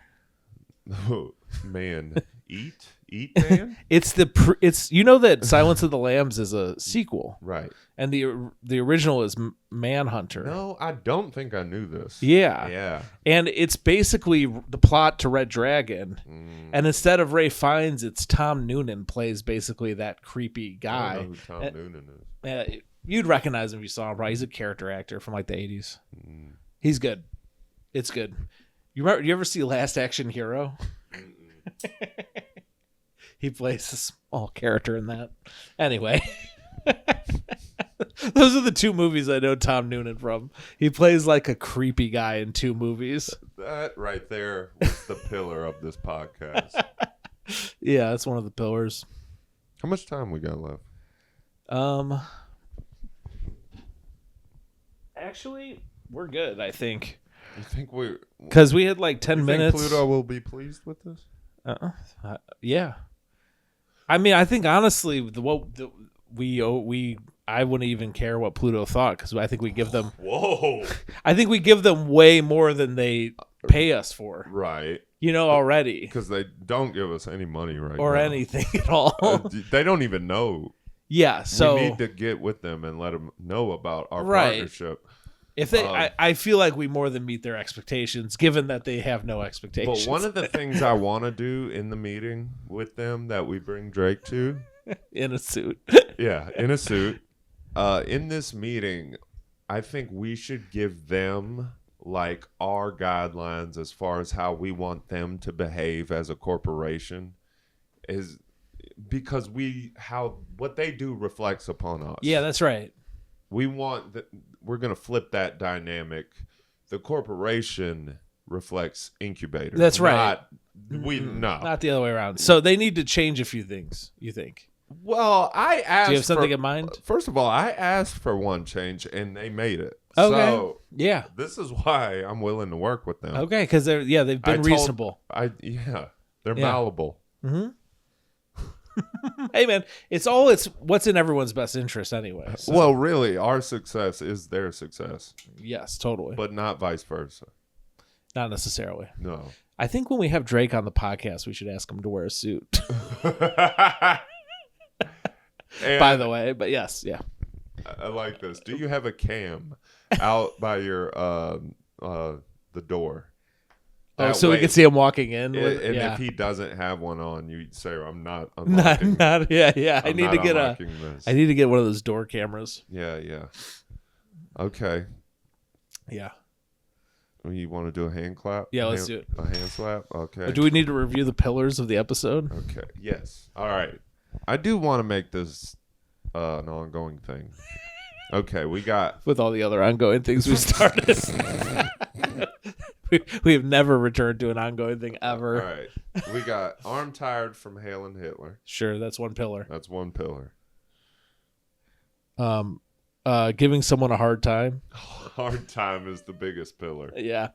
[SPEAKER 1] Man. Eat Man?
[SPEAKER 2] It's you know that Silence of the Lambs is a sequel.
[SPEAKER 1] Right.
[SPEAKER 2] And the original is Manhunter.
[SPEAKER 1] No, I don't think I knew this.
[SPEAKER 2] Yeah.
[SPEAKER 1] Yeah.
[SPEAKER 2] And it's basically the plot to Red Dragon. And instead of Ray Fiennes, it's Tom Noonan plays basically that creepy guy.
[SPEAKER 1] I don't know who Tom Noonan is.
[SPEAKER 2] You'd recognize him if you saw him, right? He's a character actor from like the 80s. He's good. It's good. You ever see Last Action Hero? He plays a small character in that. Anyway. Those are the two movies I know Tom Noonan from. He plays like a creepy guy in two movies.
[SPEAKER 1] That right there was the pillar of this podcast.
[SPEAKER 2] Yeah, that's one of the pillars.
[SPEAKER 1] How much time we got left?
[SPEAKER 2] Actually, we're good, I think.
[SPEAKER 1] You think
[SPEAKER 2] because we had like 10 minutes.
[SPEAKER 1] Think Pluto will be pleased with this?
[SPEAKER 2] Yeah. I mean, I think honestly, I wouldn't even care what Pluto thought because I think we give them.
[SPEAKER 1] Whoa!
[SPEAKER 2] I think we give them way more than they pay us for.
[SPEAKER 1] Right.
[SPEAKER 2] Already
[SPEAKER 1] because they don't give us any money right
[SPEAKER 2] or
[SPEAKER 1] now.
[SPEAKER 2] anything at all.
[SPEAKER 1] They don't even know.
[SPEAKER 2] Yeah. So
[SPEAKER 1] we need to get with them and let them know about our partnership.
[SPEAKER 2] If they, I feel like we more than meet their expectations, given that they have no expectations.
[SPEAKER 1] But one of the things I want to do in the meeting with them that we bring Drake to,
[SPEAKER 2] in a suit,
[SPEAKER 1] in a suit, in this meeting, I think we should give them like our guidelines as far as how we want them to behave as a corporation, is because what they do reflects upon us.
[SPEAKER 2] Yeah, that's right.
[SPEAKER 1] We want that. We're going to flip that dynamic. The corporation reflects Incubator.
[SPEAKER 2] That's right.
[SPEAKER 1] Not
[SPEAKER 2] the other way around. So they need to change a few things, you think?
[SPEAKER 1] Well, I asked.
[SPEAKER 2] Do you have something in mind?
[SPEAKER 1] First of all, I asked for one change, and they made it.
[SPEAKER 2] Okay.
[SPEAKER 1] So
[SPEAKER 2] yeah.
[SPEAKER 1] This is why I'm willing to work with them.
[SPEAKER 2] Okay, because they've been reasonable.
[SPEAKER 1] They're malleable.
[SPEAKER 2] Mm-hmm. Hey man, it's what's in everyone's best interest anyway. So.
[SPEAKER 1] Well, really, our success is their success.
[SPEAKER 2] Yes, totally.
[SPEAKER 1] But not vice versa.
[SPEAKER 2] Not necessarily.
[SPEAKER 1] No.
[SPEAKER 2] I think when we have Drake on the podcast, we should ask him to wear a suit. By the way, but yes, yeah.
[SPEAKER 1] I like this. Do you have a cam out by your the door?
[SPEAKER 2] So we can see him walking in.
[SPEAKER 1] If he doesn't have one on, you say, "I'm not."
[SPEAKER 2] Yeah. I need to get one of those door cameras.
[SPEAKER 1] Yeah. Okay.
[SPEAKER 2] Yeah.
[SPEAKER 1] You want to do a hand clap?
[SPEAKER 2] Yeah, let's do it.
[SPEAKER 1] A hand slap. Okay.
[SPEAKER 2] Do we need to review the pillars of the episode?
[SPEAKER 1] Okay. Yes. All right. I do want to make this an ongoing thing. Okay, we got
[SPEAKER 2] with all the other ongoing things we started. We have never returned to an ongoing thing ever.
[SPEAKER 1] All right. We got arm tired from hailing Hitler.
[SPEAKER 2] Sure, that's one pillar.
[SPEAKER 1] That's one pillar.
[SPEAKER 2] Giving someone a hard time.
[SPEAKER 1] Hard time is the biggest pillar.
[SPEAKER 2] Yeah.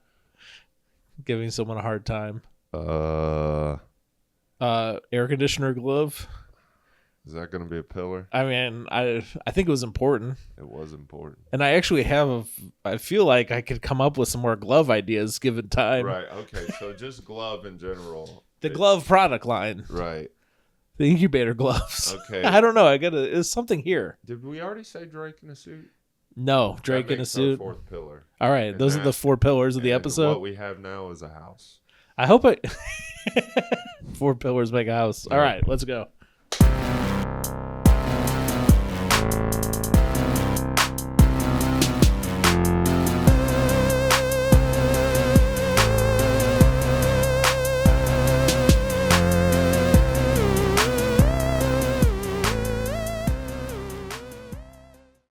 [SPEAKER 2] Giving someone a hard time. Air conditioner glove.
[SPEAKER 1] Is that going to be a pillar?
[SPEAKER 2] I mean, I think it was important.
[SPEAKER 1] It was important.
[SPEAKER 2] And I actually I feel like I could come up with some more glove ideas given time.
[SPEAKER 1] Right. Okay. So just glove in general.
[SPEAKER 2] The glove product line.
[SPEAKER 1] Right.
[SPEAKER 2] The incubator gloves.
[SPEAKER 1] Okay.
[SPEAKER 2] I don't know. There's something here.
[SPEAKER 1] Did we already say Drake in a suit?
[SPEAKER 2] No, Drake in a suit.
[SPEAKER 1] Fourth pillar.
[SPEAKER 2] All right. And those are the 4 pillars of the episode.
[SPEAKER 1] What we have now is a house.
[SPEAKER 2] I hope 4 pillars make a house. All right. Let's go.